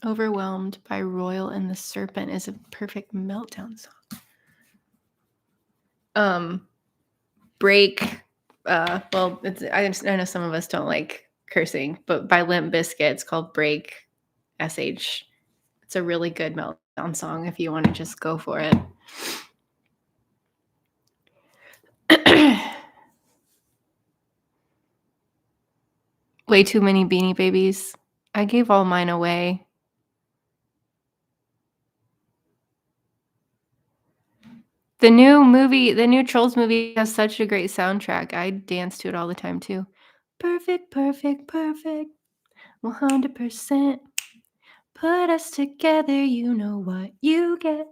Overwhelmed by Royal and the Serpent is a perfect meltdown song. Break. Well, I know some of us don't like cursing, but by Limp Bizkit, it's called Break. SH. It's a really good meltdown song if you want to just go for it. Way too many Beanie Babies. I gave all mine away. The new Trolls movie has such a great soundtrack. I dance to it all the time too. Perfect, perfect, perfect. 100%. Put us together, you know what you get.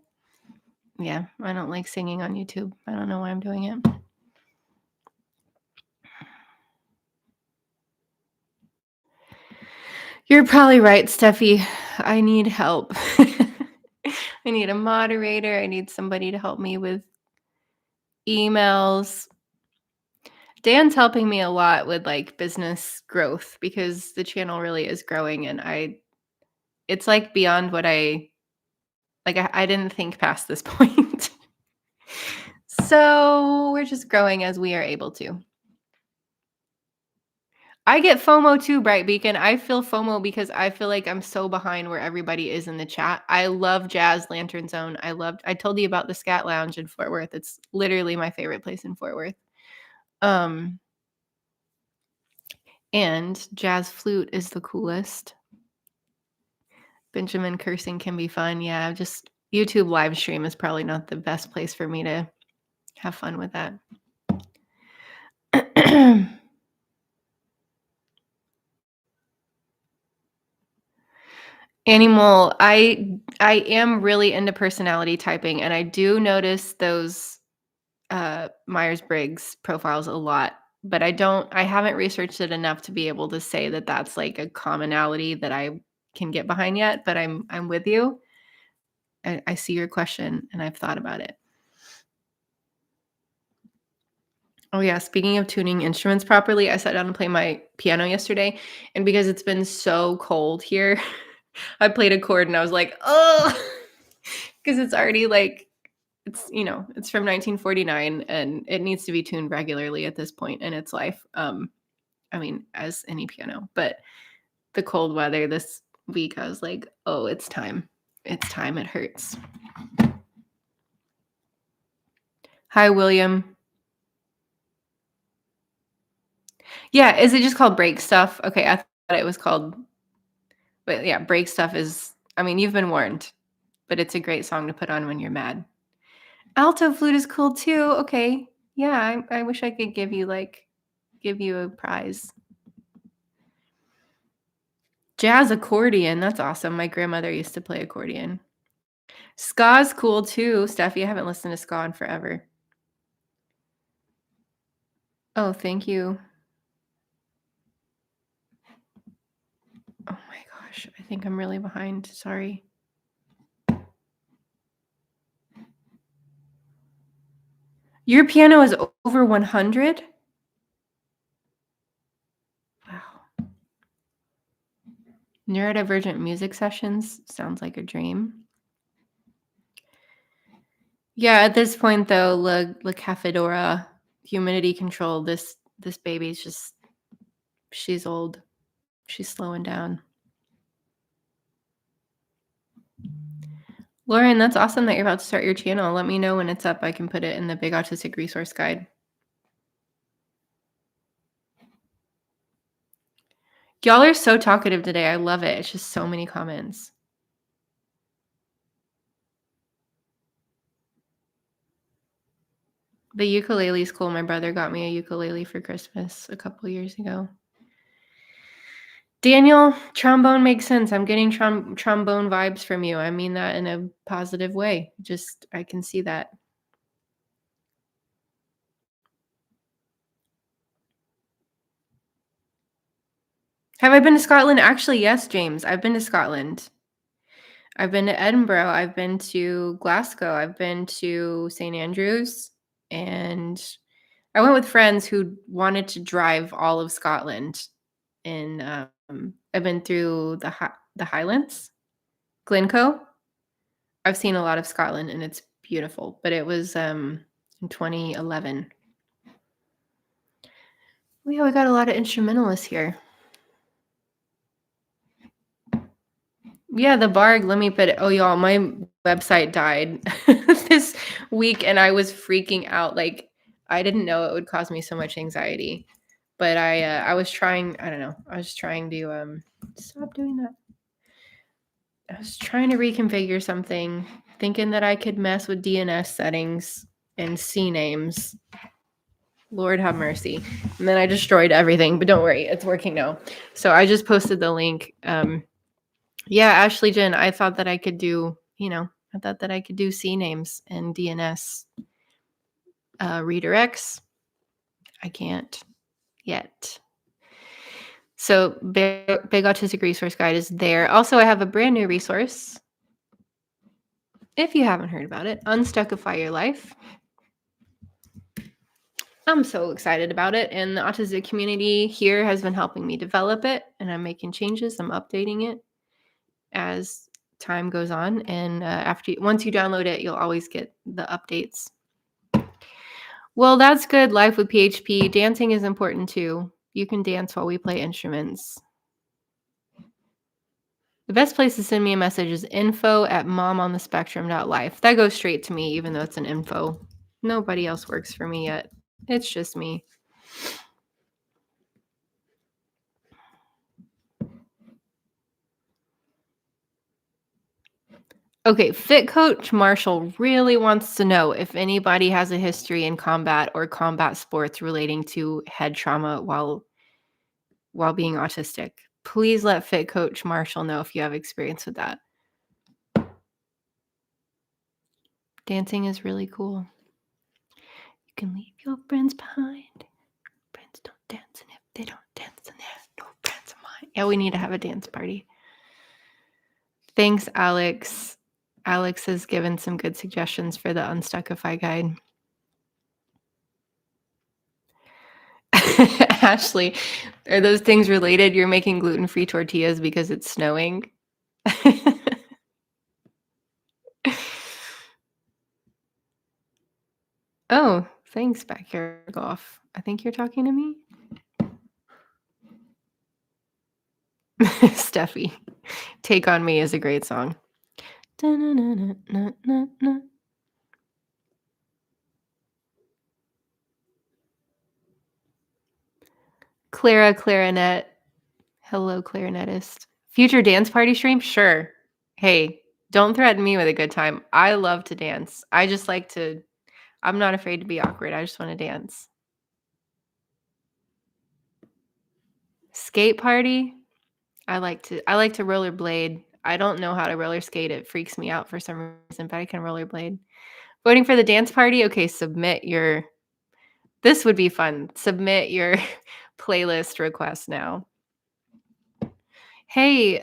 Yeah, I don't like singing on YouTube. I don't know why I'm doing it. You're probably right, Steffi. I need help. I need a moderator. I need somebody to help me with emails. Dan's helping me a lot with like business growth because the channel really is growing and it's like beyond what I didn't think past this point. So we're just growing as we are able to. I get FOMO too, Bright Beacon. I feel FOMO because I feel like I'm so behind where everybody is in the chat. I love Jazz Lantern Zone. I told you about the Scat Lounge in Fort Worth. It's literally my favorite place in Fort Worth. And Jazz Flute is the coolest. Benjamin cursing can be fun. Yeah, just YouTube live stream is probably not the best place for me to have fun with that. Animal, I am really into personality typing, and I do notice those Myers-Briggs profiles a lot, but I haven't researched it enough to be able to say that that's like a commonality that I can get behind yet, but I'm with you. I see your question and I've thought about it. Oh yeah, speaking of tuning instruments properly, I sat down to play my piano yesterday, and because it's been so cold here, I played a chord and I was like, "Oh," because it's already like it's from 1949 and it needs to be tuned regularly at this point in its life. I mean, as any piano, but the cold weather this week, I was like, "Oh, it's time. It's time. It hurts." Hi, William. Yeah, is it just called break stuff? Okay, I thought it was called, but yeah, break stuff is, I mean, you've been warned, but it's a great song to put on when you're mad. Alto flute is cool too. Okay. Yeah, I wish I could give you a prize. Jazz accordion, that's awesome. My grandmother used to play accordion. Ska's cool too. Steffi, I haven't listened to ska in forever. Oh, thank you. Oh my gosh, I think I'm really behind. Sorry. Your piano is over 100? Wow. Neurodivergent music sessions sounds like a dream. Yeah, at this point though, La Cafedora, humidity control, this baby's just, she's old. She's slowing down. Lauren, that's awesome that you're about to start your channel. Let me know when it's up. I can put it in the Big Autistic Resource Guide. Y'all are so talkative today. I love it. It's just so many comments. The ukulele is cool. My brother got me a ukulele for Christmas a couple years ago. Daniel, trombone makes sense. I'm getting trombone vibes from you. I mean that in a positive way. Just, I can see that. Have I been to Scotland? Actually, yes, James. I've been to Scotland. I've been to Edinburgh. I've been to Glasgow. I've been to St. Andrews. And I went with friends who wanted to drive all of Scotland. And I've been through the Highlands, Glencoe. I've seen a lot of Scotland and it's beautiful, but it was in 2011. Yeah, we got a lot of instrumentalists here. Yeah, the Barg, let me put it. Oh, y'all, my website died this week and I was freaking out. Like, I didn't know it would cause me so much anxiety. But I was trying, I don't know. I was trying to stop doing that. I was trying to reconfigure something, thinking that I could mess with DNS settings and CNAMEs. Lord have mercy. And then I destroyed everything, but don't worry, it's working now. So I just posted the link Yeah, Ashley Jen, I thought that I could do, I thought that I could do C names and DNS redirects. I can't yet. So big autistic resource guide is there. Also, I have a brand new resource. If you haven't heard about it, Unstuckify Your Life. I'm so excited about it, and the autistic community here has been helping me develop it, and I'm making changes. I'm updating it as time goes on, and once you download it, you'll always get the updates. Well, that's good. Life with PHP. Dancing is important too. You can dance while we play instruments. The best place to send me a message is info@momonthespectrum.life. That goes straight to me, even though it's an info. Nobody else works for me yet. It's just me. Okay, Fit Coach Marshall really wants to know if anybody has a history in combat or combat sports relating to head trauma while being autistic. Please let Fit Coach Marshall know if you have experience with that. Dancing is really cool. You can leave your friends behind. Friends don't dance, and if they don't dance, then they're no friends of mine. Yeah, we need to have a dance party. Thanks, Alex. Alex has given some good suggestions for the Unstuckify guide. Ashley, are those things related? You're making gluten-free tortillas because it's snowing? Oh, thanks, Backyard Golf. I think you're talking to me? Steffi, Take On Me is a great song. Clara Clarinet. Hello, clarinetist. Future dance party stream? Sure. Hey, don't threaten me with a good time. I love to dance. I just like to, I'm not afraid to be awkward. I just want to dance. Skate party? I like to rollerblade. I don't know how to roller skate. It freaks me out for some reason, but I can rollerblade. Voting for the dance party? Okay, this would be fun. Submit your playlist request now. Hey,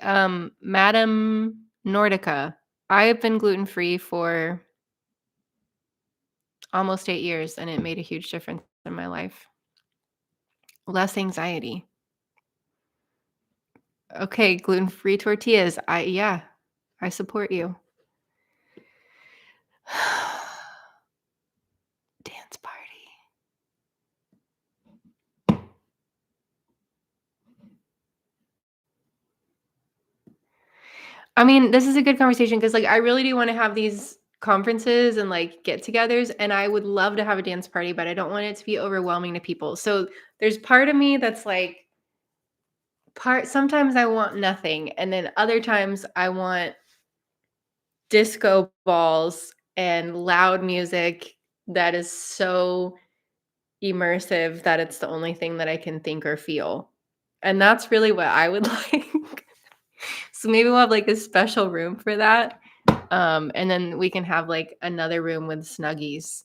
Madam Nordica, I have been gluten-free for almost 8 years, and it made a huge difference in my life. Less anxiety. Okay, gluten-free tortillas. I support you. Dance party. I mean, this is a good conversation because, I really do want to have these conferences and get-togethers, and I would love to have a dance party, but I don't want it to be overwhelming to people. So there's part of me that's sometimes I want nothing, and then other times I want disco balls and loud music that is so immersive that it's the only thing that I can think or feel. And that's really what I would like. So maybe we'll have a special room for that. And then we can have another room with snuggies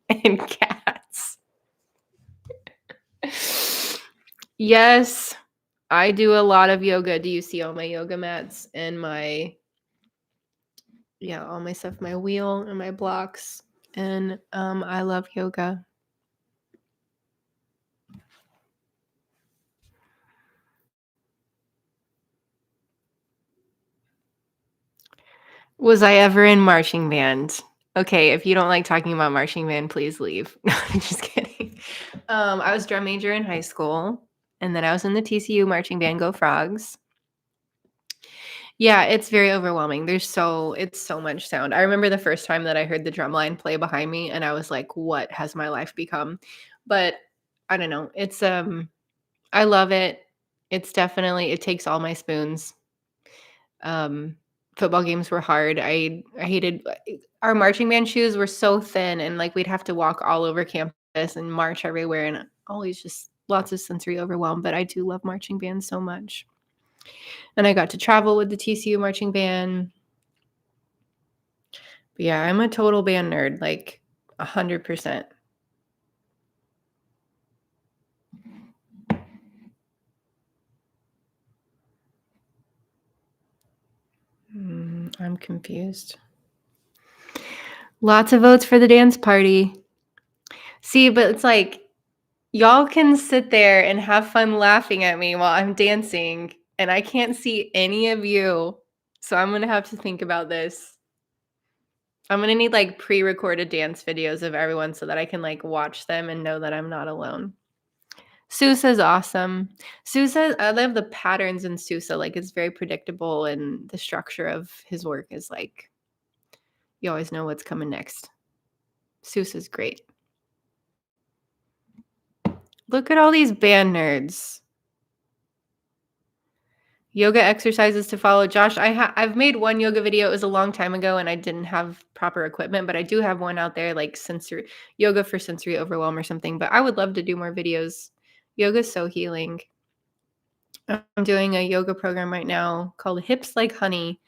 and cats. Yes, I do a lot of yoga. Do you see all my yoga mats and all my stuff, my wheel and my blocks? And I love yoga. Was I ever in marching band? Okay, if you don't like talking about marching band, please leave. No, I'm just kidding. I was drum major in high school, and then I was in the TCU marching band, Go Frogs. Yeah, it's very overwhelming. It's so much sound. I remember the first time that I heard the drum line play behind me, and I was like, "What has my life become?" But I don't know. I love it. It takes all my spoons. Football games were hard. I hated our marching band shoes were so thin, and we'd have to walk all over campus and march everywhere, and always just lots of sensory overwhelm. But I do love marching band so much. And I got to travel with the TCU marching band. But yeah, I'm a total band nerd, like 100%. I'm confused. Lots of votes for the dance party. See, but it's like, y'all can sit there and have fun laughing at me while I'm dancing, and I can't see any of you. So I'm gonna have to think about this. I'm gonna need like pre-recorded dance videos of everyone so that I can like watch them and know that I'm not alone. Sousa's awesome. Sousa, I love the patterns in Sousa. Like it's very predictable, and the structure of his work is like you always know what's coming next. Sousa's great. Look at all these band nerds. Yoga exercises to follow. Josh, I've made one yoga video. It was a long time ago and I didn't have proper equipment, but I do have one out there like sensory yoga for sensory overwhelm or something. But I would love to do more videos. Yoga's so healing. I'm doing a yoga program right now called Hips Like Honey,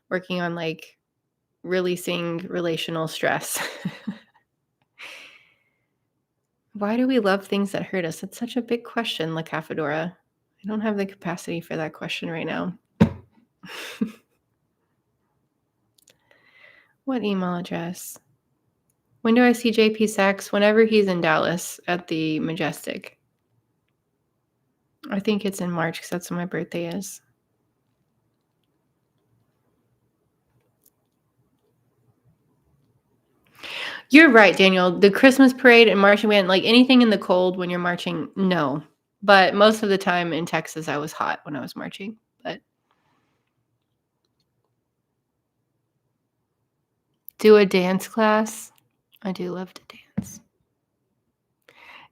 working on like releasing relational stress. Why do we love things that hurt us? That's such a big question, La Cafadora. I don't have the capacity for that question right now. What email address? When do I see JP Sachs? Whenever he's in Dallas at the Majestic. I think it's in March because that's when my birthday is. You're right, Daniel. The Christmas parade and marching band, like anything in the cold when you're marching, no. But most of the time in Texas, I was hot when I was marching. But do a dance class. I do love to dance.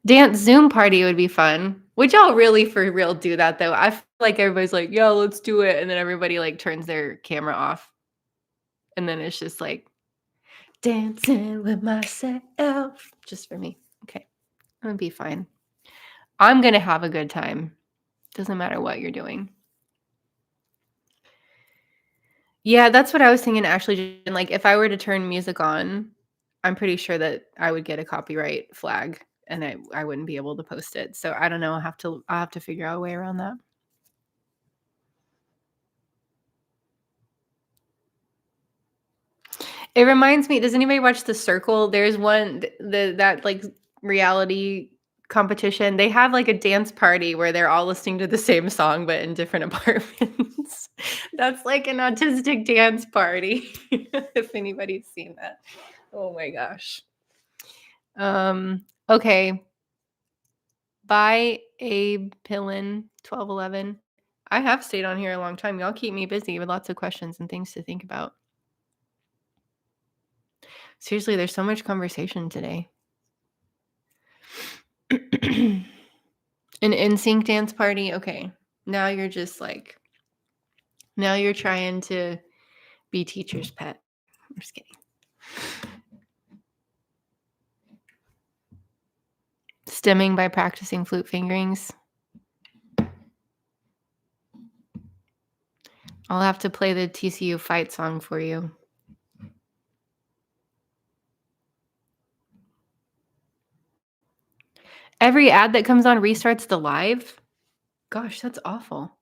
Dance Zoom party would be fun. Would y'all really for real do that though? I feel like everybody's like, yeah, let's do it. And then everybody like turns their camera off. And then it's just like dancing with myself. Just for me. Okay. I'm gonna be fine. I'm gonna have a good time. Doesn't matter what you're doing. Yeah, that's what I was thinking actually. Like if I were to turn music on, I'm pretty sure that I would get a copyright flag and I wouldn't be able to post it. So I don't know. I'll have to figure out a way around that. It reminds me, does anybody watch The Circle? There's one that like reality competition. They have like a dance party where they're all listening to the same song but in different apartments. That's like an autistic dance party. If anybody's seen that. Oh my gosh. Okay. Bye, Abe Pillin 1211. I have stayed on here a long time. Y'all keep me busy with lots of questions and things to think about. Seriously, there's so much conversation today. An NSYNC dance party? Okay. Now you're just like, now you're trying to be teacher's pet. I'm just kidding. Stemming by practicing flute fingerings. I'll have to play the TCU fight song for you. Every ad that comes on restarts the live? Gosh, that's awful.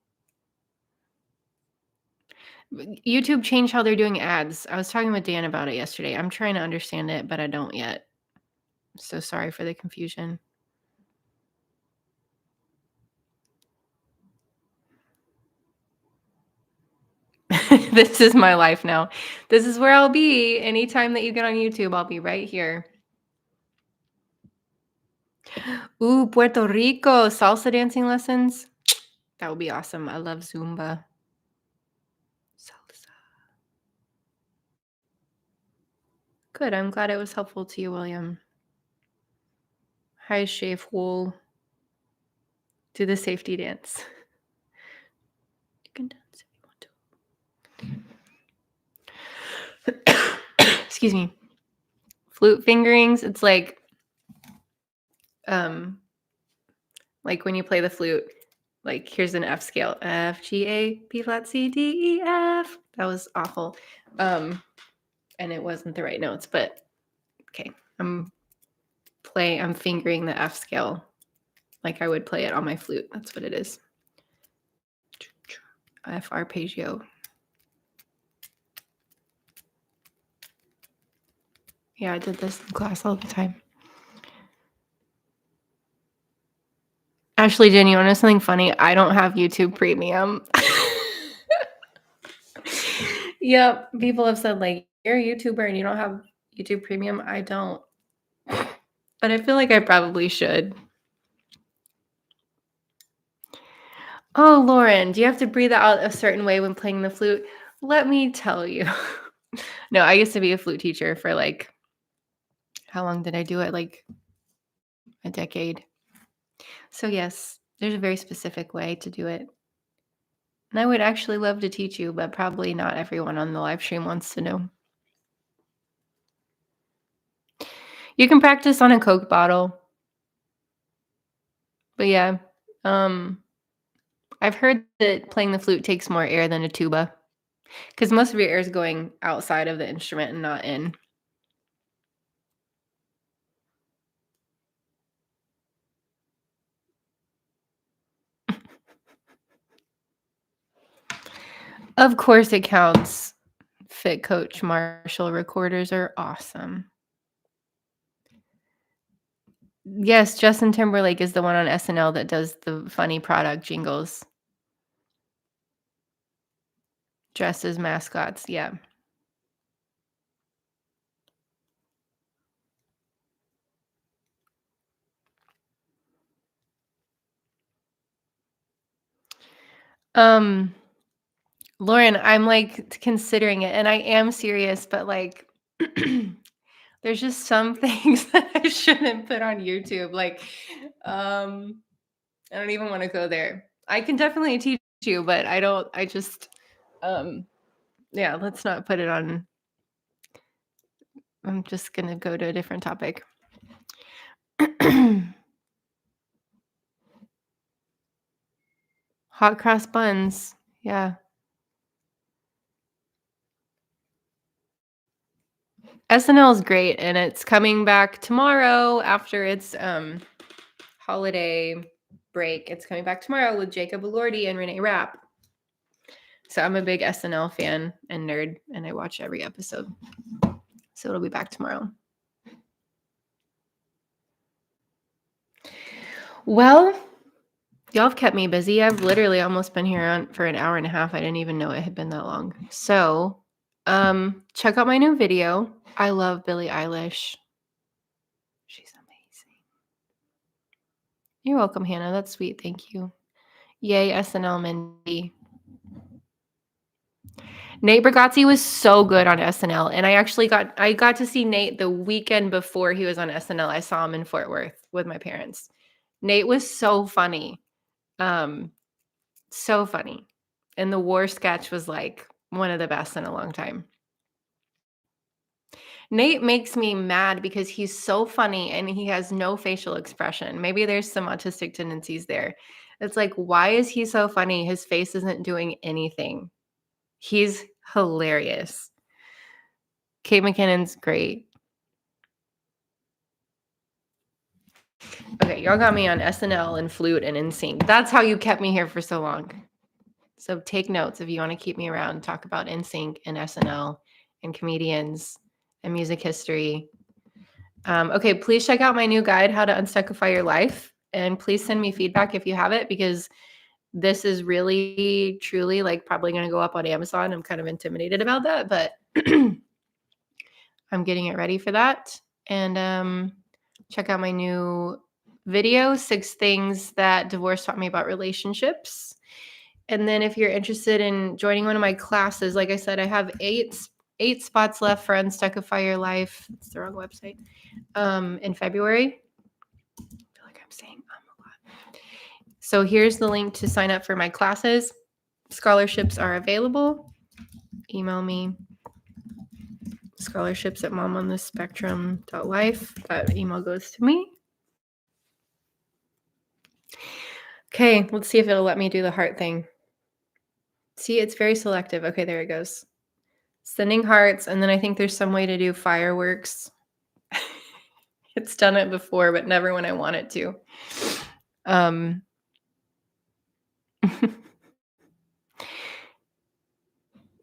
YouTube changed how they're doing ads. I was talking with Dan about it yesterday. I'm trying to understand it, but I don't yet. So sorry for the confusion. This is my life now. This is where I'll be. Anytime that you get on YouTube, I'll be right here. Ooh, Puerto Rico salsa dancing lessons. That would be awesome. I love Zumba. Salsa. Good. I'm glad it was helpful to you, William. Hi, Shave Wool. Do the safety dance. You can dance if you want to. Excuse me. Flute fingerings. It's like when you play the flute Like, here's an F scale. F, G, A, B flat, C, D, E, F. That was awful. And it wasn't the right notes, but okay. I'm fingering the F scale like I would play it on my flute. That's what it is. F arpeggio. Yeah, I did this in class all the time. Ashley, Jen, you want to know something funny? I don't have YouTube Premium. Yep, people have said, like, you're a YouTuber and you don't have YouTube Premium. I don't. But I feel like I probably should. Oh, Lauren, do you have to breathe out a certain way when playing the flute? Let me tell you. No, I used to be a flute teacher for like, how long did I do it? Like a decade. So yes, there's a very specific way to do it. And I would actually love to teach you, but probably not everyone on the live stream wants to know. You can practice on a Coke bottle. But yeah, I've heard that playing the flute takes more air than a tuba because most of your air is going outside of the instrument and not in. Of course it counts. Fit Coach Marshall recorders are awesome. Yes, Justin Timberlake is the one on SNL that does the funny product jingles. Dressed as mascots, yeah. Lauren, I'm like considering it and I am serious, but like there's just some things that I shouldn't put on YouTube. Like, I don't even want to go there. I can definitely teach you, but I just, yeah, let's not put it on. I'm just going to go to a different topic. Hot cross buns. Yeah. SNL is great and it's coming back tomorrow after its holiday break. It's coming back tomorrow with Jacob Elordi and Renee Rapp. So I'm a big SNL fan and nerd and I watch every episode. So it'll be back tomorrow. Well, y'all have kept me busy. I've literally almost been here for an hour and a half. I didn't even know it had been that long. So, check out my new video. I love Billie Eilish. She's amazing. You're welcome, Hannah. That's sweet. Thank you. Yay, SNL Mindy. Nate Bargatze was so good on SNL, and I got to see Nate the weekend before he was on SNL. I saw him in Fort Worth with my parents. Nate was so funny. So funny. And the war sketch was like one of the best in a long time. Nate makes me mad because he's so funny and he has no facial expression. Maybe there's some autistic tendencies there. It's like, why is he so funny? His face isn't doing anything. He's hilarious. Kate McKinnon's great. Okay, y'all got me on SNL and flute and NSYNC. That's how you kept me here for so long. So take notes if you want to keep me around, talk about NSYNC and SNL and comedians and music history. Okay, please check out my new guide, How to Unstuckify Your Life. And please send me feedback if you have it, because this is really, truly like probably going to go up on Amazon. I'm kind of intimidated about that, but I'm getting it ready for that. And check out my new video, 6 Things That Divorce Taught Me About Relationships. And then if you're interested in joining one of my classes, like I said, I have 8 spots left for Unstuckify Your Life. It's the wrong website. In February. I feel like I'm saying a lot. So here's the link to sign up for my classes. Scholarships are available. Email me. scholarships@momonthespectrum.life. That email goes to me. Okay, let's see if it'll let me do the heart thing. See, it's very selective. Okay, there it goes. Sending hearts, and then I think there's some way to do fireworks. It's done it before, but never when I want it to. Um,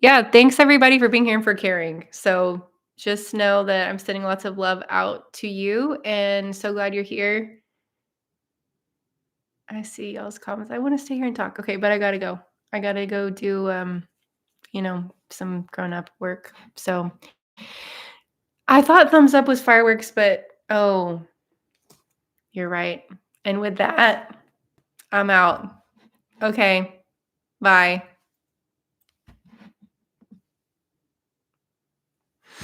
yeah, thanks everybody for being here and for caring. So just know that I'm sending lots of love out to you and so glad you're here. I see y'all's comments. I want to stay here and talk. Okay, but I gotta go. I gotta go do some grown up work. So I thought thumbs up was fireworks, but oh, you're right. And with that, I'm out. Okay. Bye.